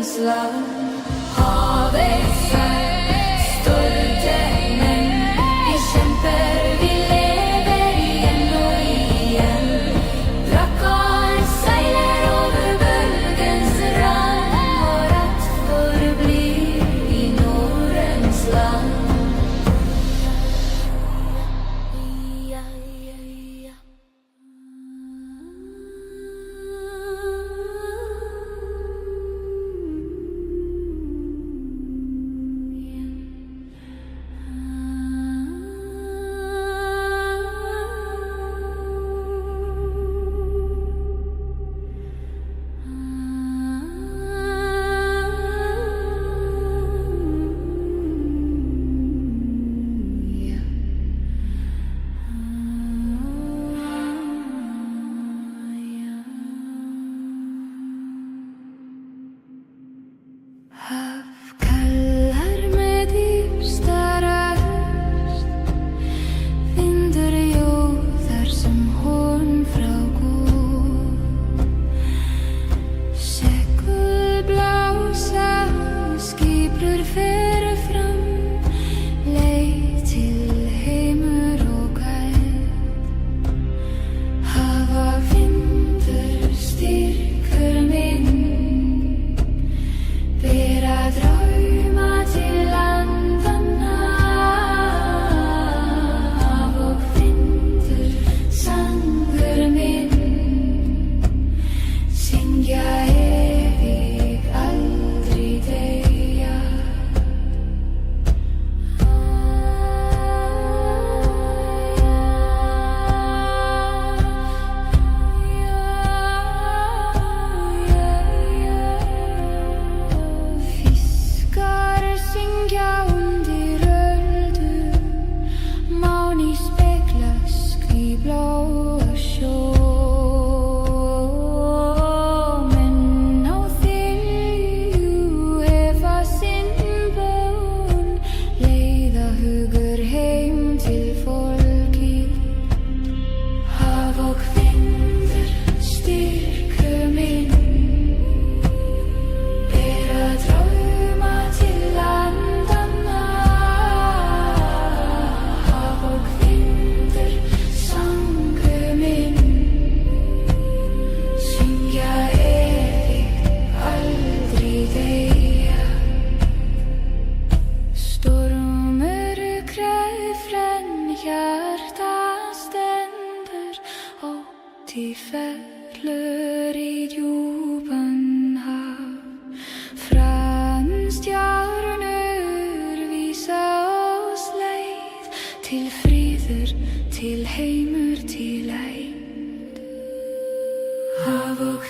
Nordens land. Havets sang, stolte menn. Vi kjemper, vi lever igjen og igjen. Brakkaren seiler over bølgens rand. Vår rett forblir i Nordens land. De fäller i djupen hav. Stjärnor visa oss leið till friður, till heimur, till eid. Hav och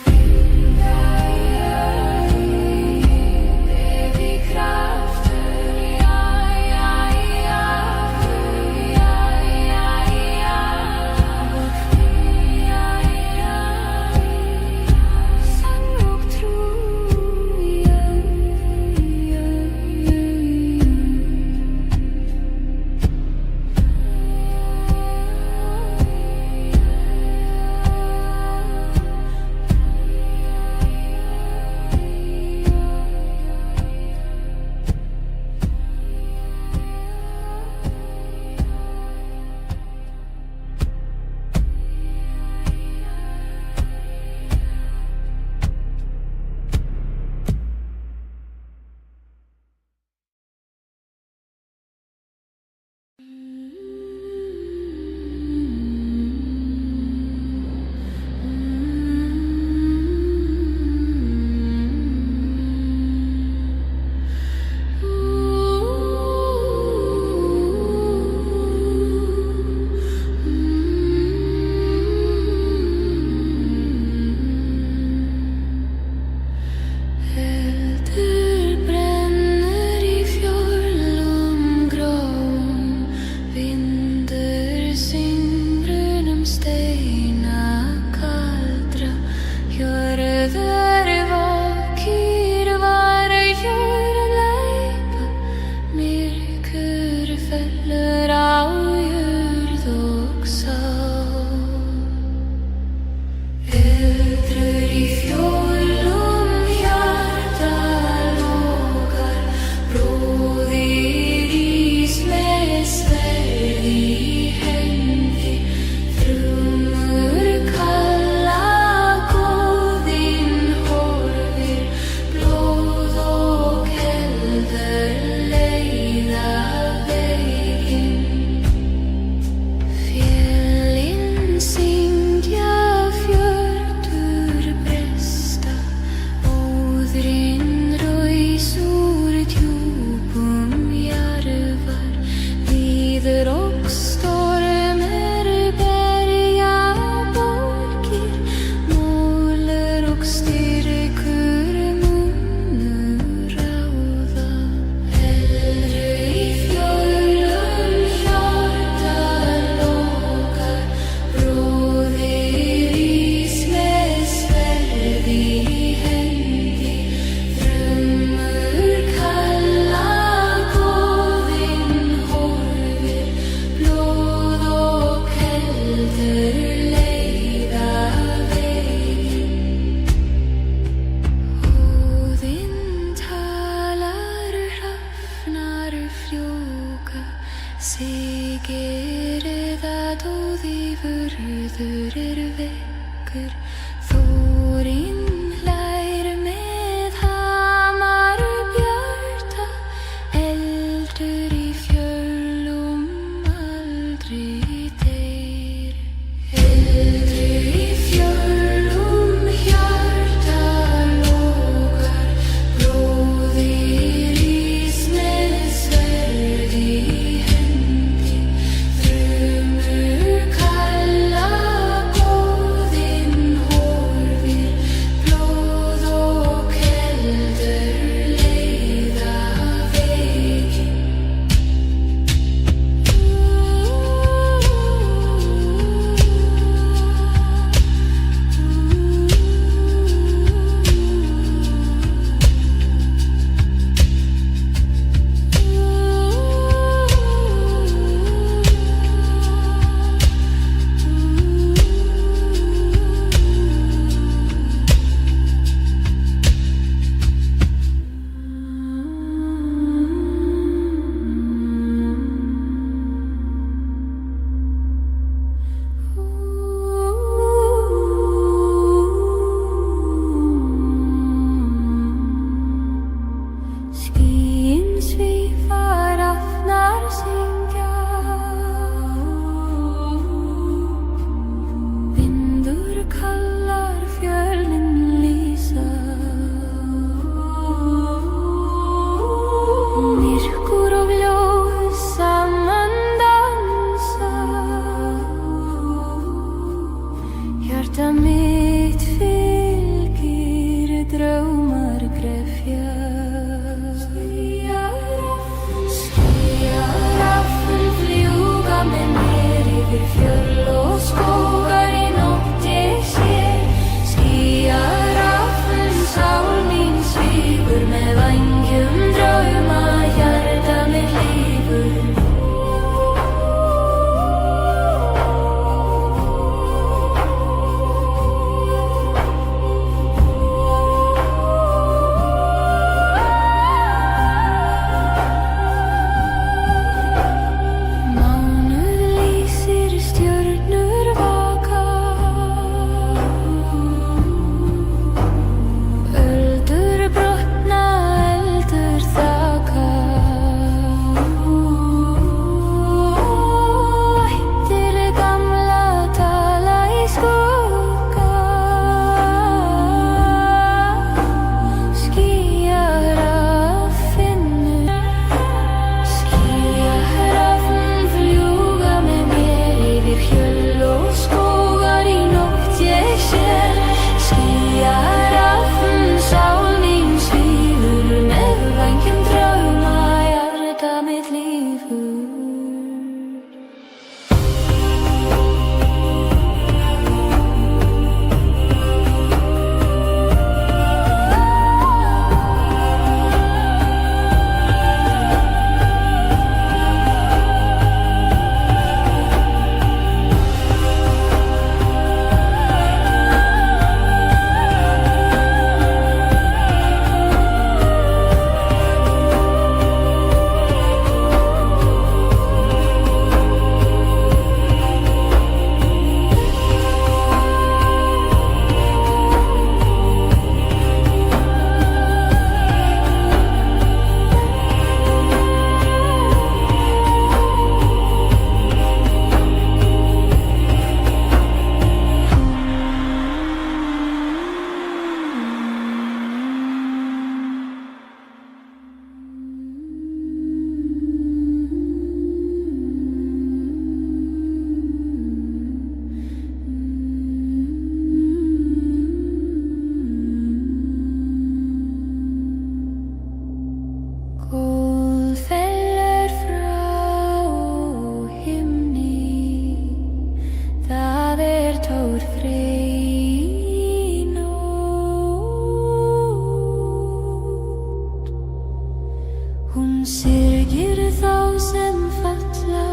syrgir þá sem falla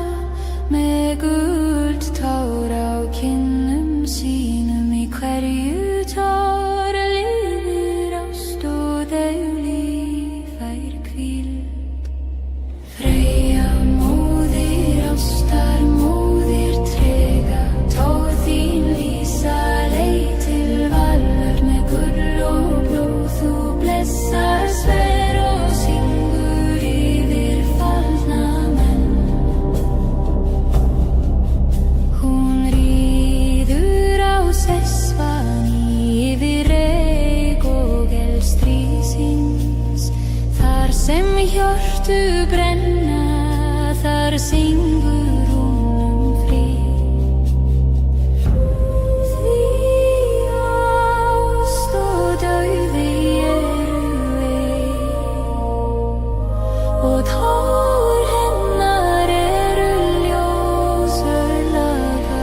með gulltár á kinnum sínum í hverju tár lifir ást og dauflíf fær hvíld. Freyja móðir ástar, móðir trega, tár þín lýsa leið til vallar með gull og blóð. Þú blessar sver og syngur yfir fallna menn. Hún ríður á sesvani yfir reyk og elstríðsins. Þar sem hjörtu brenna, þar syngur hún frið. Því ást og dauði eru ein, og tár hennar eru ljós örlaga.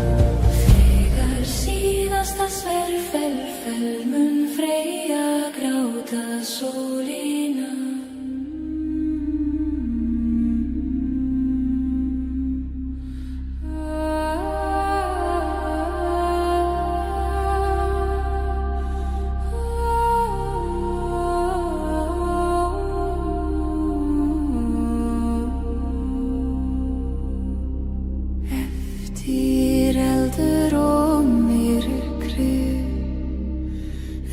Þegar síðasta sverð fell mun Freyja gráta sólina. Eftir eldur og myrkri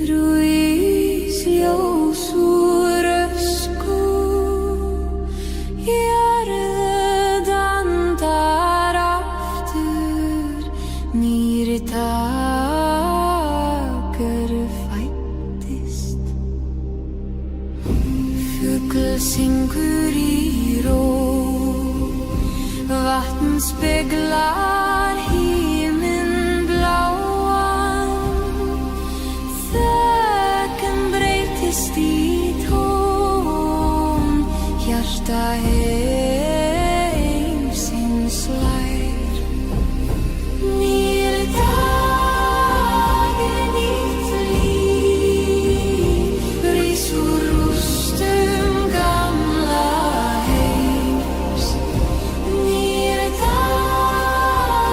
rís ljós úr ösku. Jörð andar aftur, nýr dagur fæddist. Fugl syngur í ró, vatn speglar himinn bláan. Þögn breytist í tón, hjarta heimsins slær. Nýr dagur, nýtt líf, rís úr rústum gamla heims. Nýr dagur,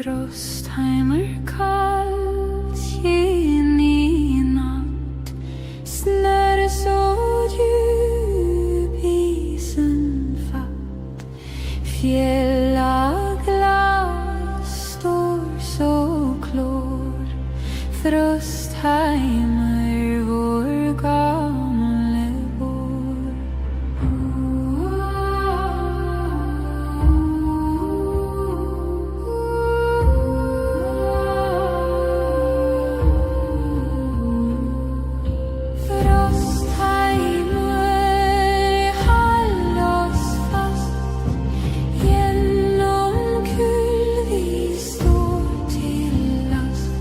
Frostheimer kallt in i natt. Snöre så djup isen fatt. Fjällaglas står så klår. Frostheimer vår gamle vår. Frostheimer håll oss fast. Genom kull vi står till last.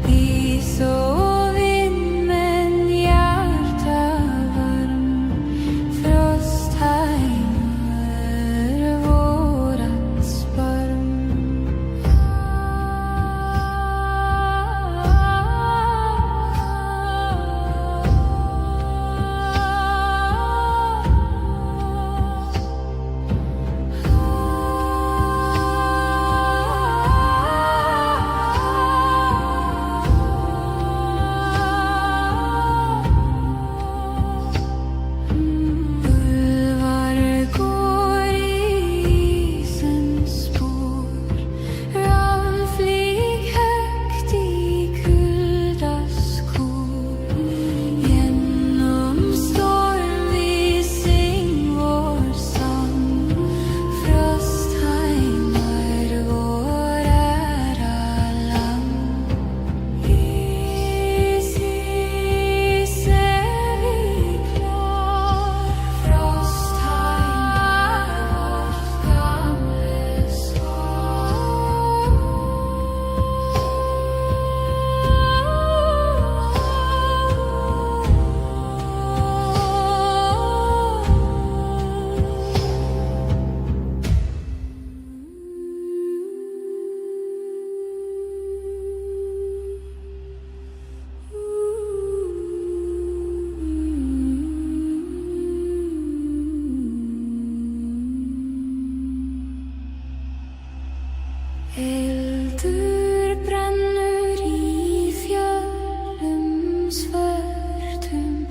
Is och vind men hjärta varm. Frostheimer vårat sparm. Ulvar går i isens spår. Ramflyg högt i kuldas kor. Genom storm vi sing vår sång. Frostheimer vår ära land. Is är vi klar. Frostheimer vårt gamle Eldur brennur í fjöllum svörtum.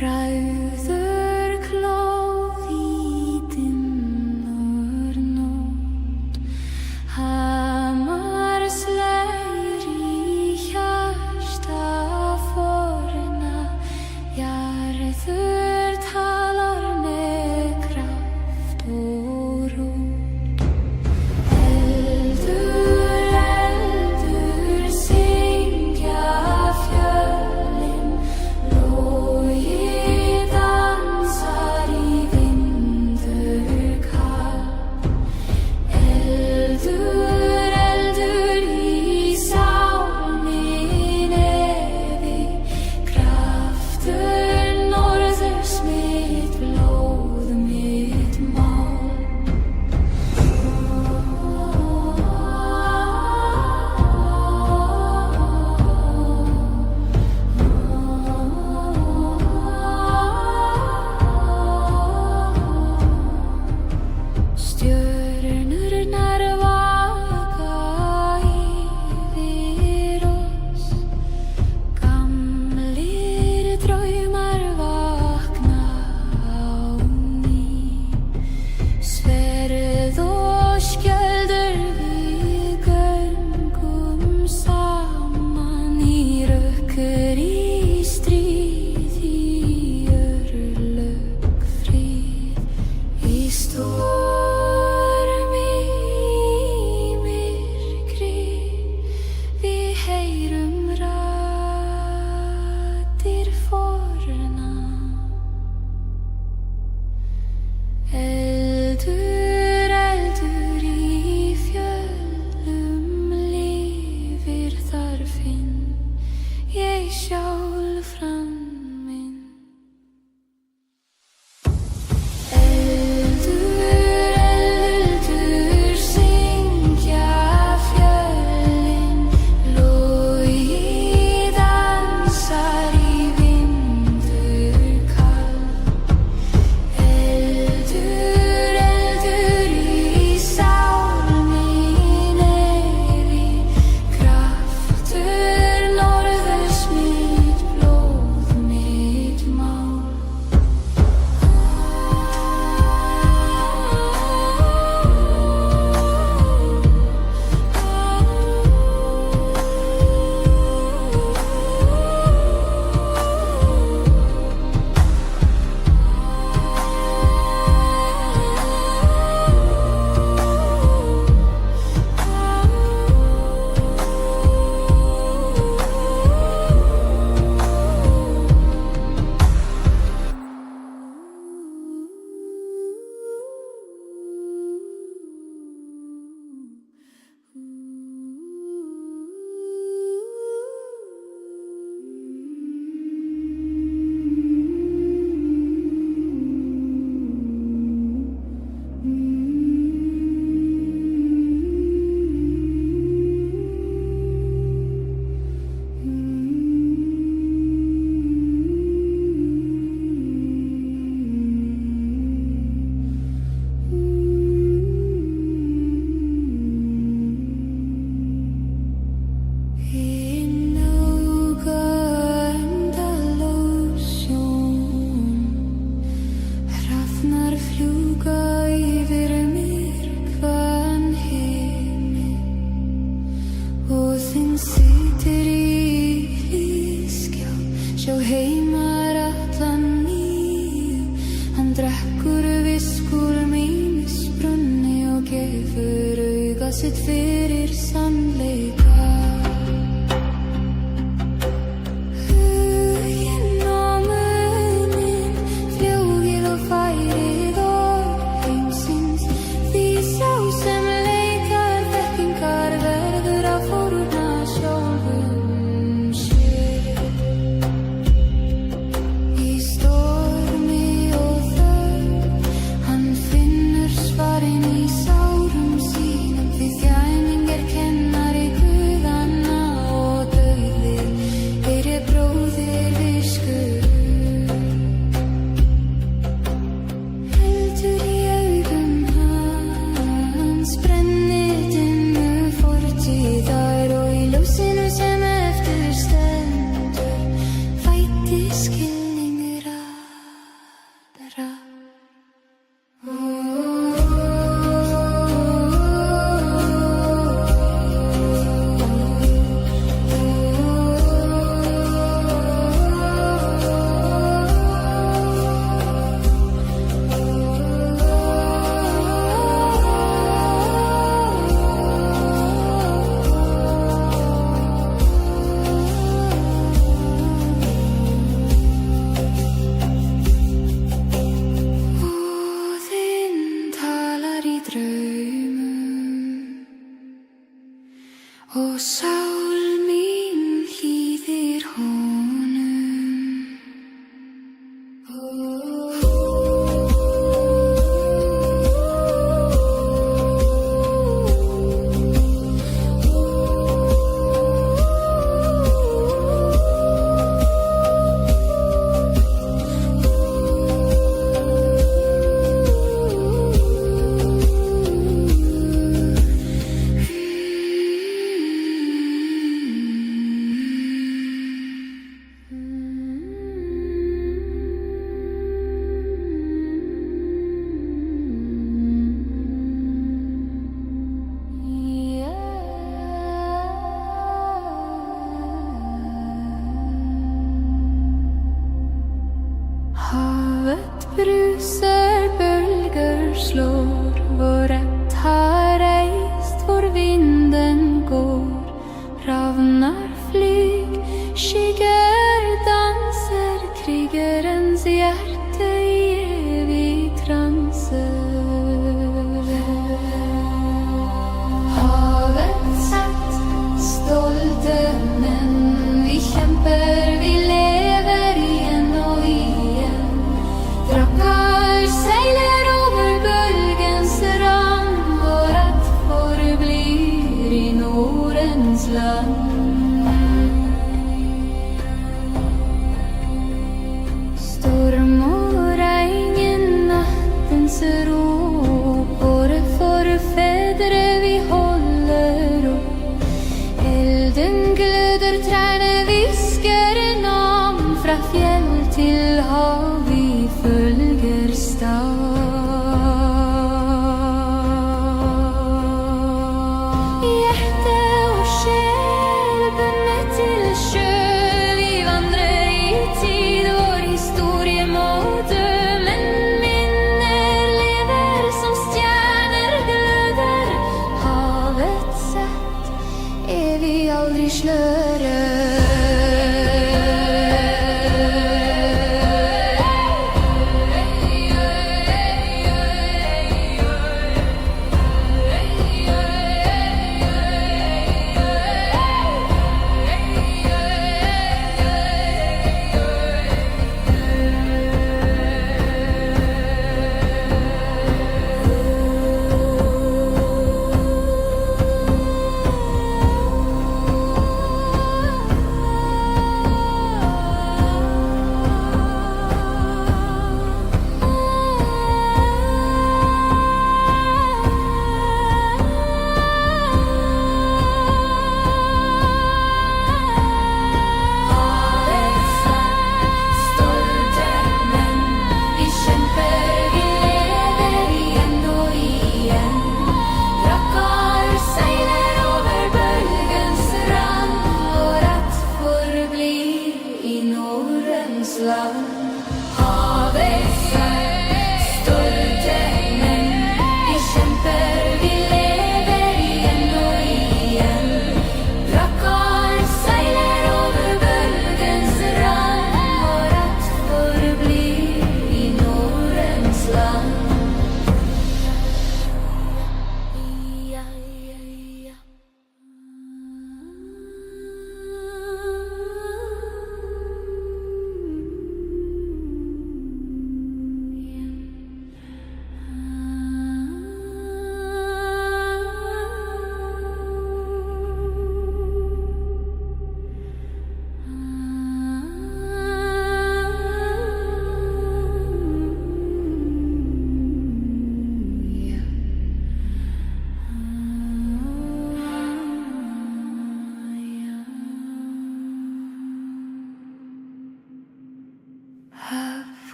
Rauður klóð í dimmur nótt. Hamar slær í hjarta forna. Jarður talar með kraft og rót. Eldur syngja fjöllin. Logið sjá heimar allan nýju. Hann drekkur viskur mínisbrunni og gefur auga sitt fyrir sannleika. Og sál mín hlýðir honum. Havet bruser, bølger slår, vår rett har reist, hvor vinden går. Ravnar flyg, skygger danser, krigerens hjerte i evig transe. Havet sett, stolte menn, vi kjemper, vi lever igjen og igjen. Drakkar seiler over bølgens rand, vår rett forblir i Nordens land. Storm og regn i nattens ro, våre forfedre vi holder opp. Elden gløder, trærne visker navn, fra fjell til hav vi følger stav. Hjerte og sjel bundet til sjø, vi vandrer i tid, vår historie må dø. Men minner lever som stjerner gløder, havet sett, evig aldri sløre. Nordens land. Havets sang, stolte menn, vi kjemper, vi lever igjen og igjen. Brakkar seiler over bølgens rand, vår rett forblir i Nordens land.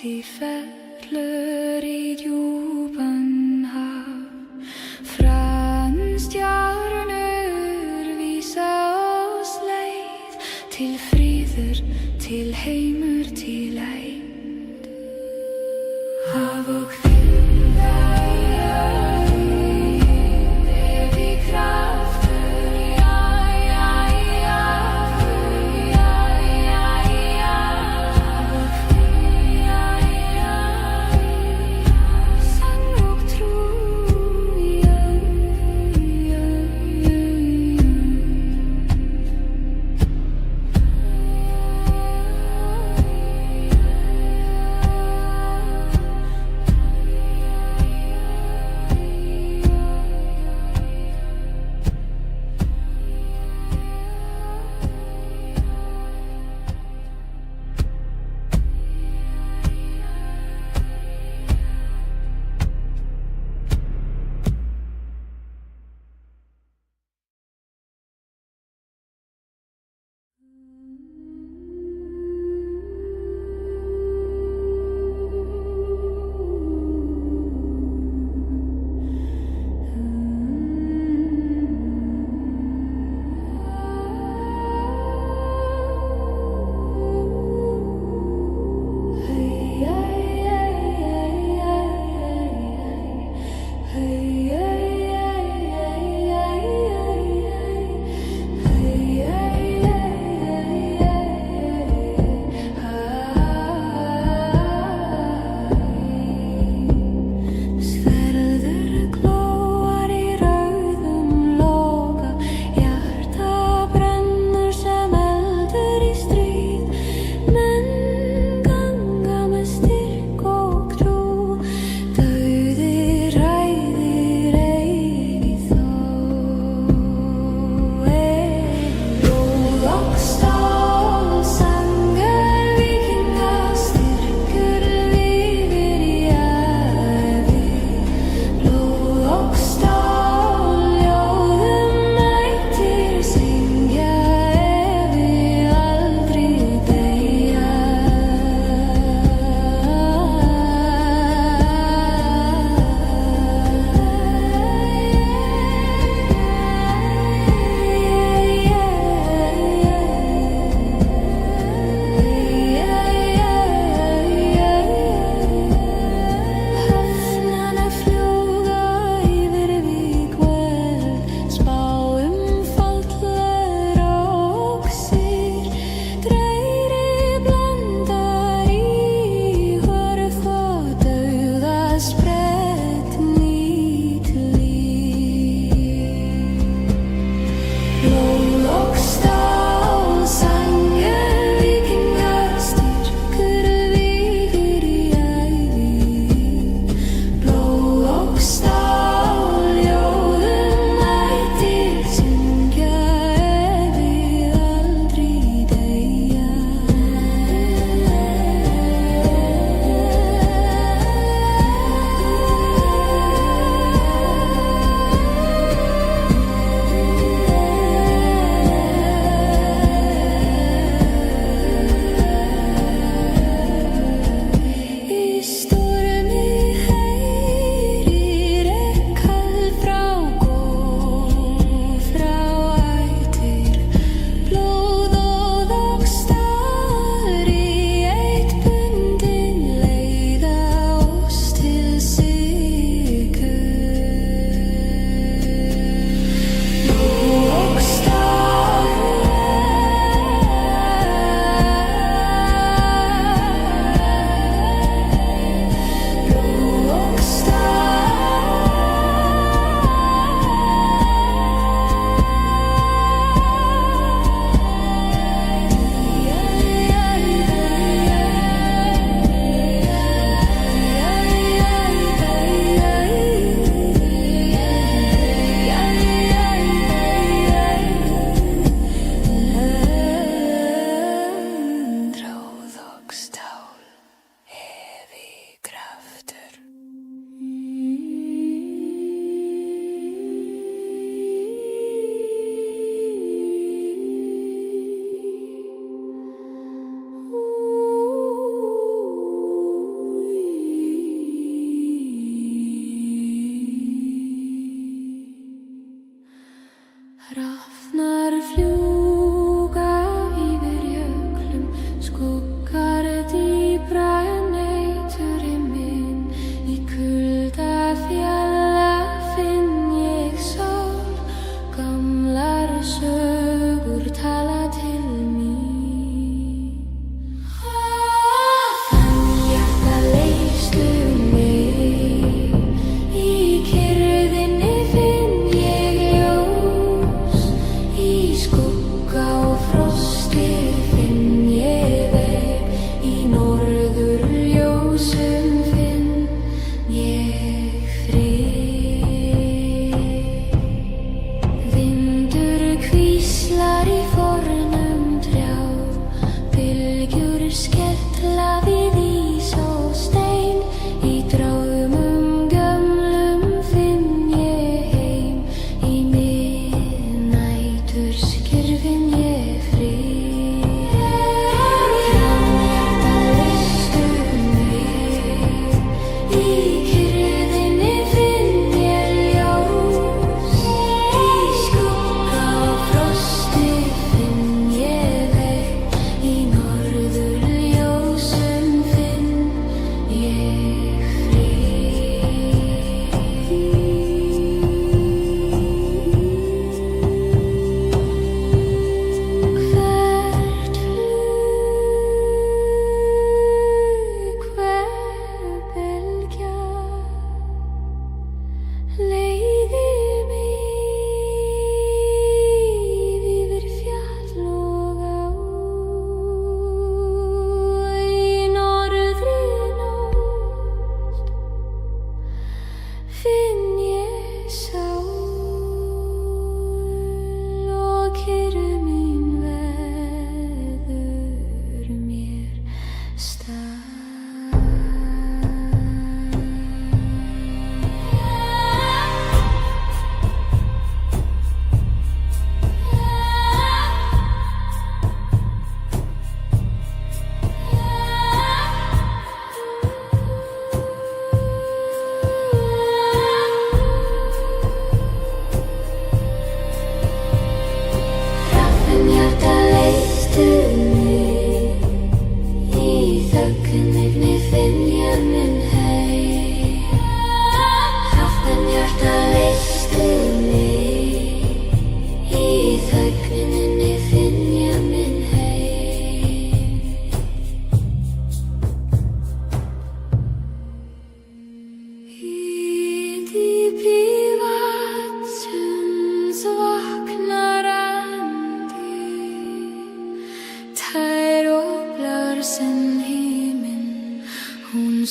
De fäller i djupen hav. Från stjärnor visa oss leið till friður, till heimur, till eid. Hav och fylla evig krafter, ja, ja, ja, ja, ja, ja. Hav och fylla, ja, sang och tro, ja, ja, ja.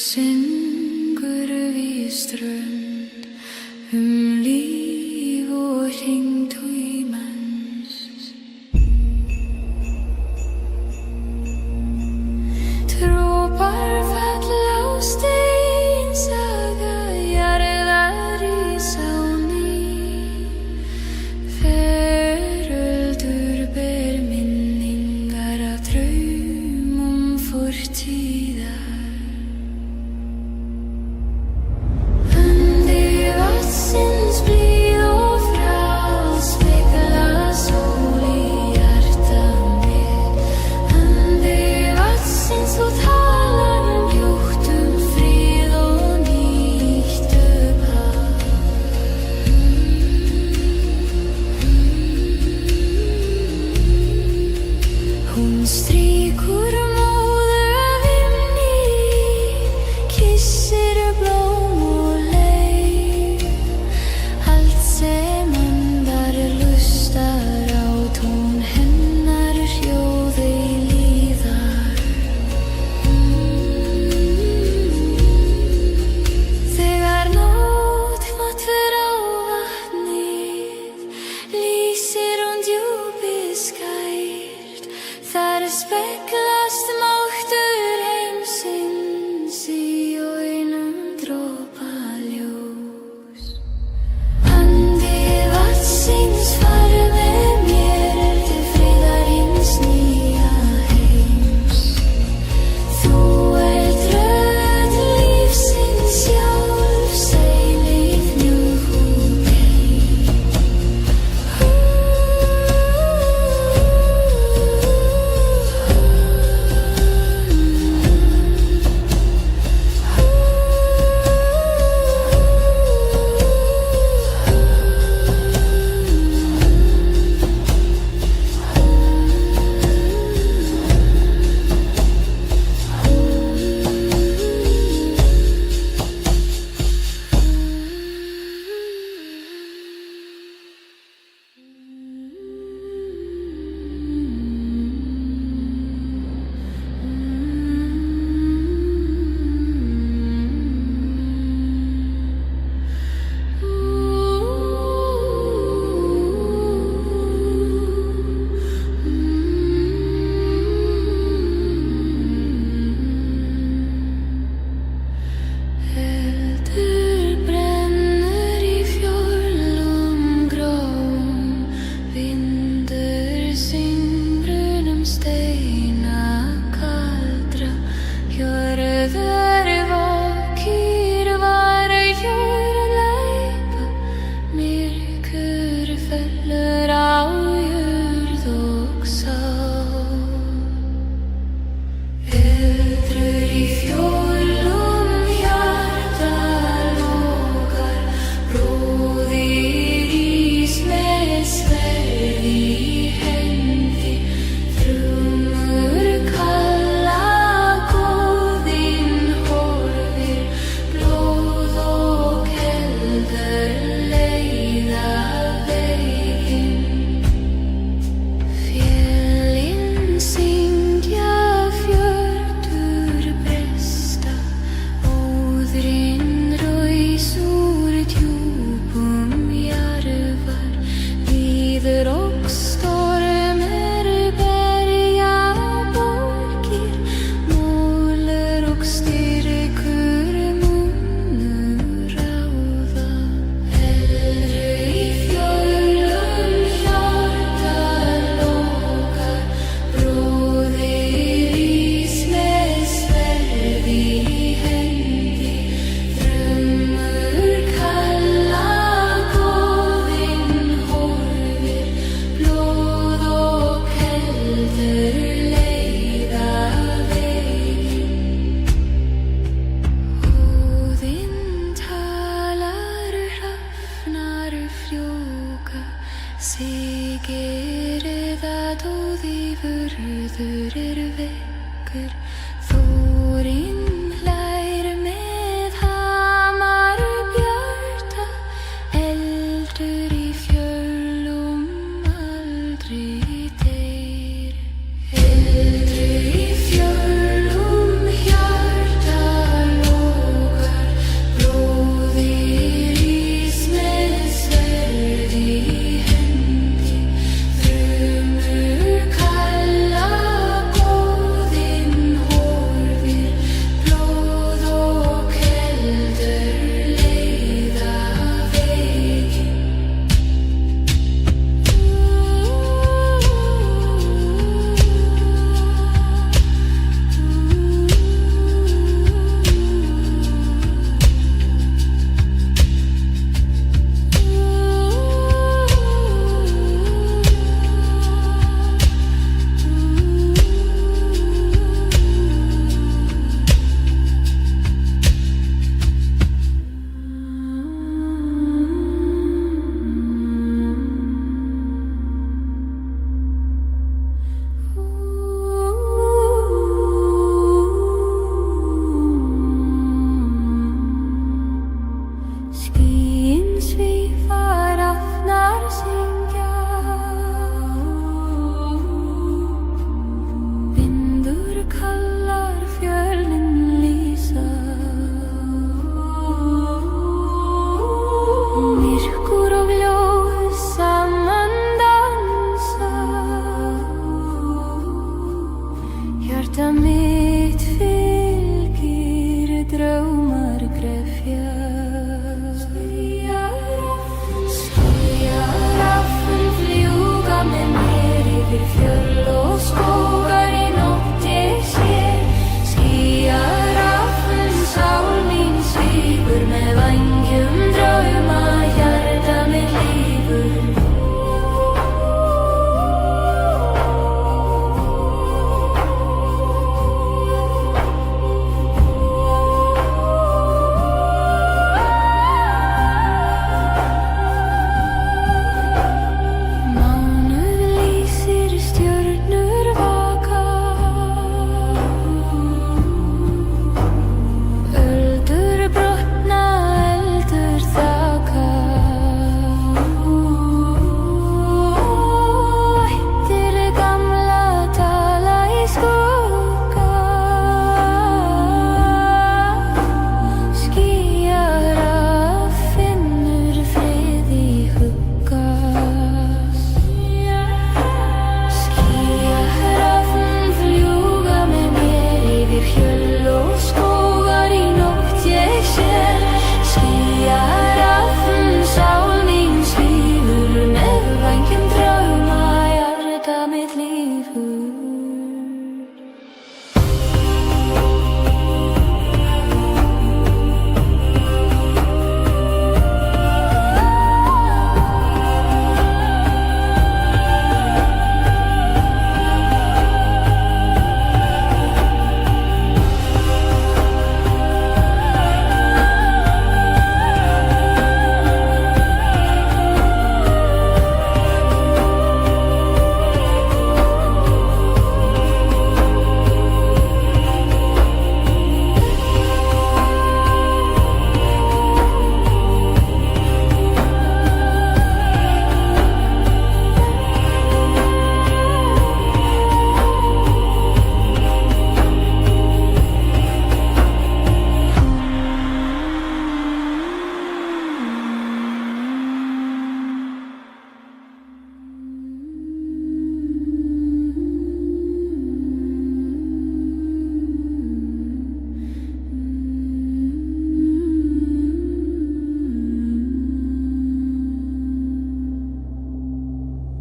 syngur við strönd líf og hring tímans. Dropar falla á stein, saga jarðar rísa á ný. Veröldur ber minningar af draumum fortíðar. Hún strýkur móðu af himni, kyssir blóm og leif. Allt sem andar lustar á tón hennar hljóði líðar. Þegar nótt fellur á vatnið, lýsir hún djúpið skært. Þar speglast máttur heimsins í augum dropa ljós. Andi vatnsins far með mér til friðar hins nýja heims. Þú ert rödd lífsins sjálf, seilið mjúk og bein. Sigir það dóði vörður vekkur. Þórinn hlær með hamar bjarta, eldur í fjöllum aldrei deyr. Eldur í fjöllum hjarta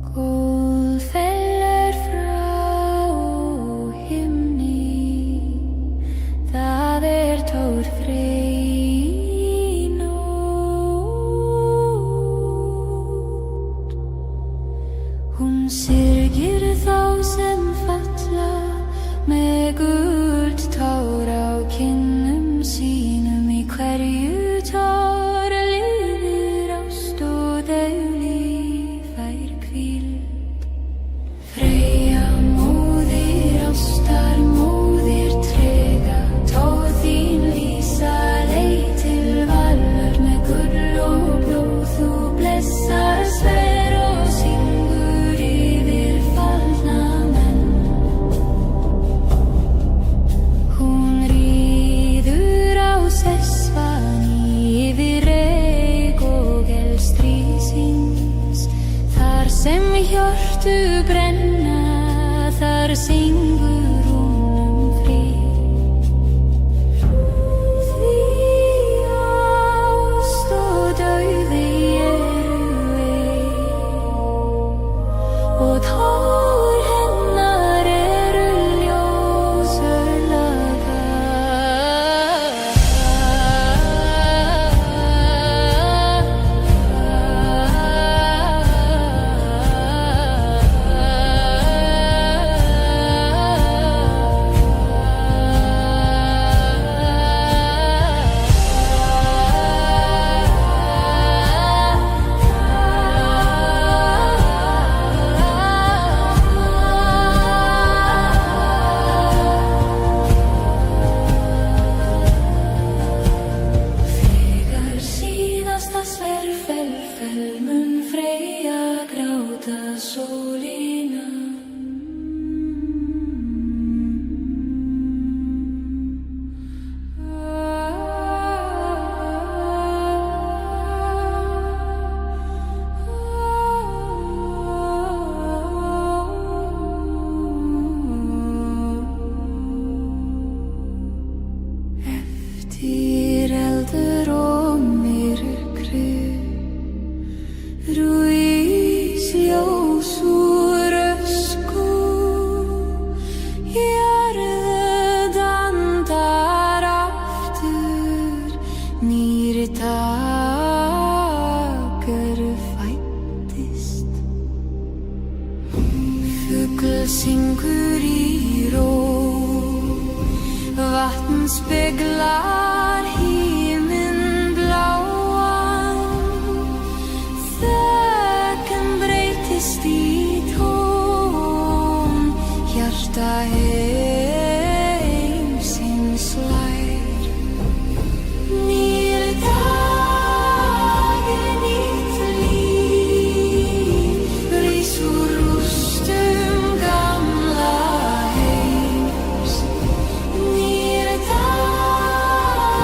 Góð fellur frá himni, það tór frey nótt. Hún syrgir þá sem falla með gult tár á kinnum sínum, í hverju tár lifir ást og dauflíf fær hvíld. Freyja, móðir ástar, móðir trega, tóð þín lísa leið til valur með gull og blóð. Þú blessar sver og syngur yfir fallna menn. Hún ríður á sesvani yfir reyk og elstrísins, þar sem hjörtu brenna, þar syngur hún frið. Því ást og dauði eru ein, og tár hennar eru ljósörlaga. Þegar síðasta sverð fell mun Freyja gráta sólina. Eftir eldur og myrkri rís ljós úr ösku, jörðu andar aftur, nýr dagur fæddist. Fugl syngur í ró, vatn speglar himinn bláan, þögn breytist í tón, hjarta heimsins slær. Nýr dagur, nýtt líf, rís úr rústum gamla heims. Nýr dagur,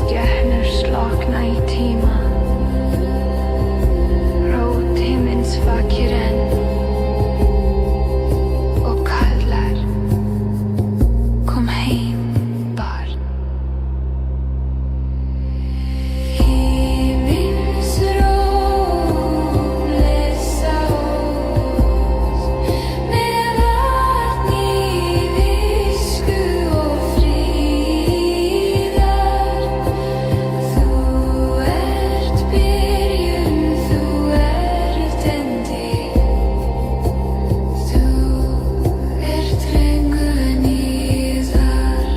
stjärnor slakna i tíma. Rót himins vakir enn og kallar. Kom heim, barn. Himins rón lesa oss med vatn i visku och fridar. Þú ert byrjun, þú ert endi. Þú ert lengur nýðar.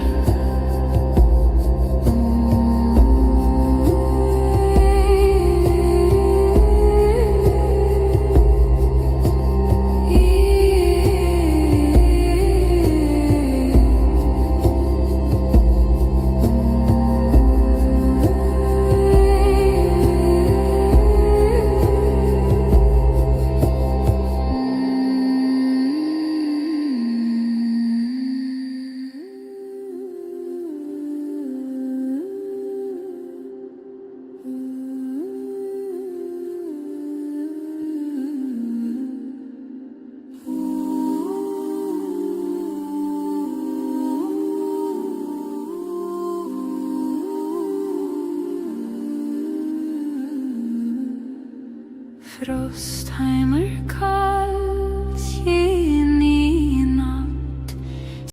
Frostheimer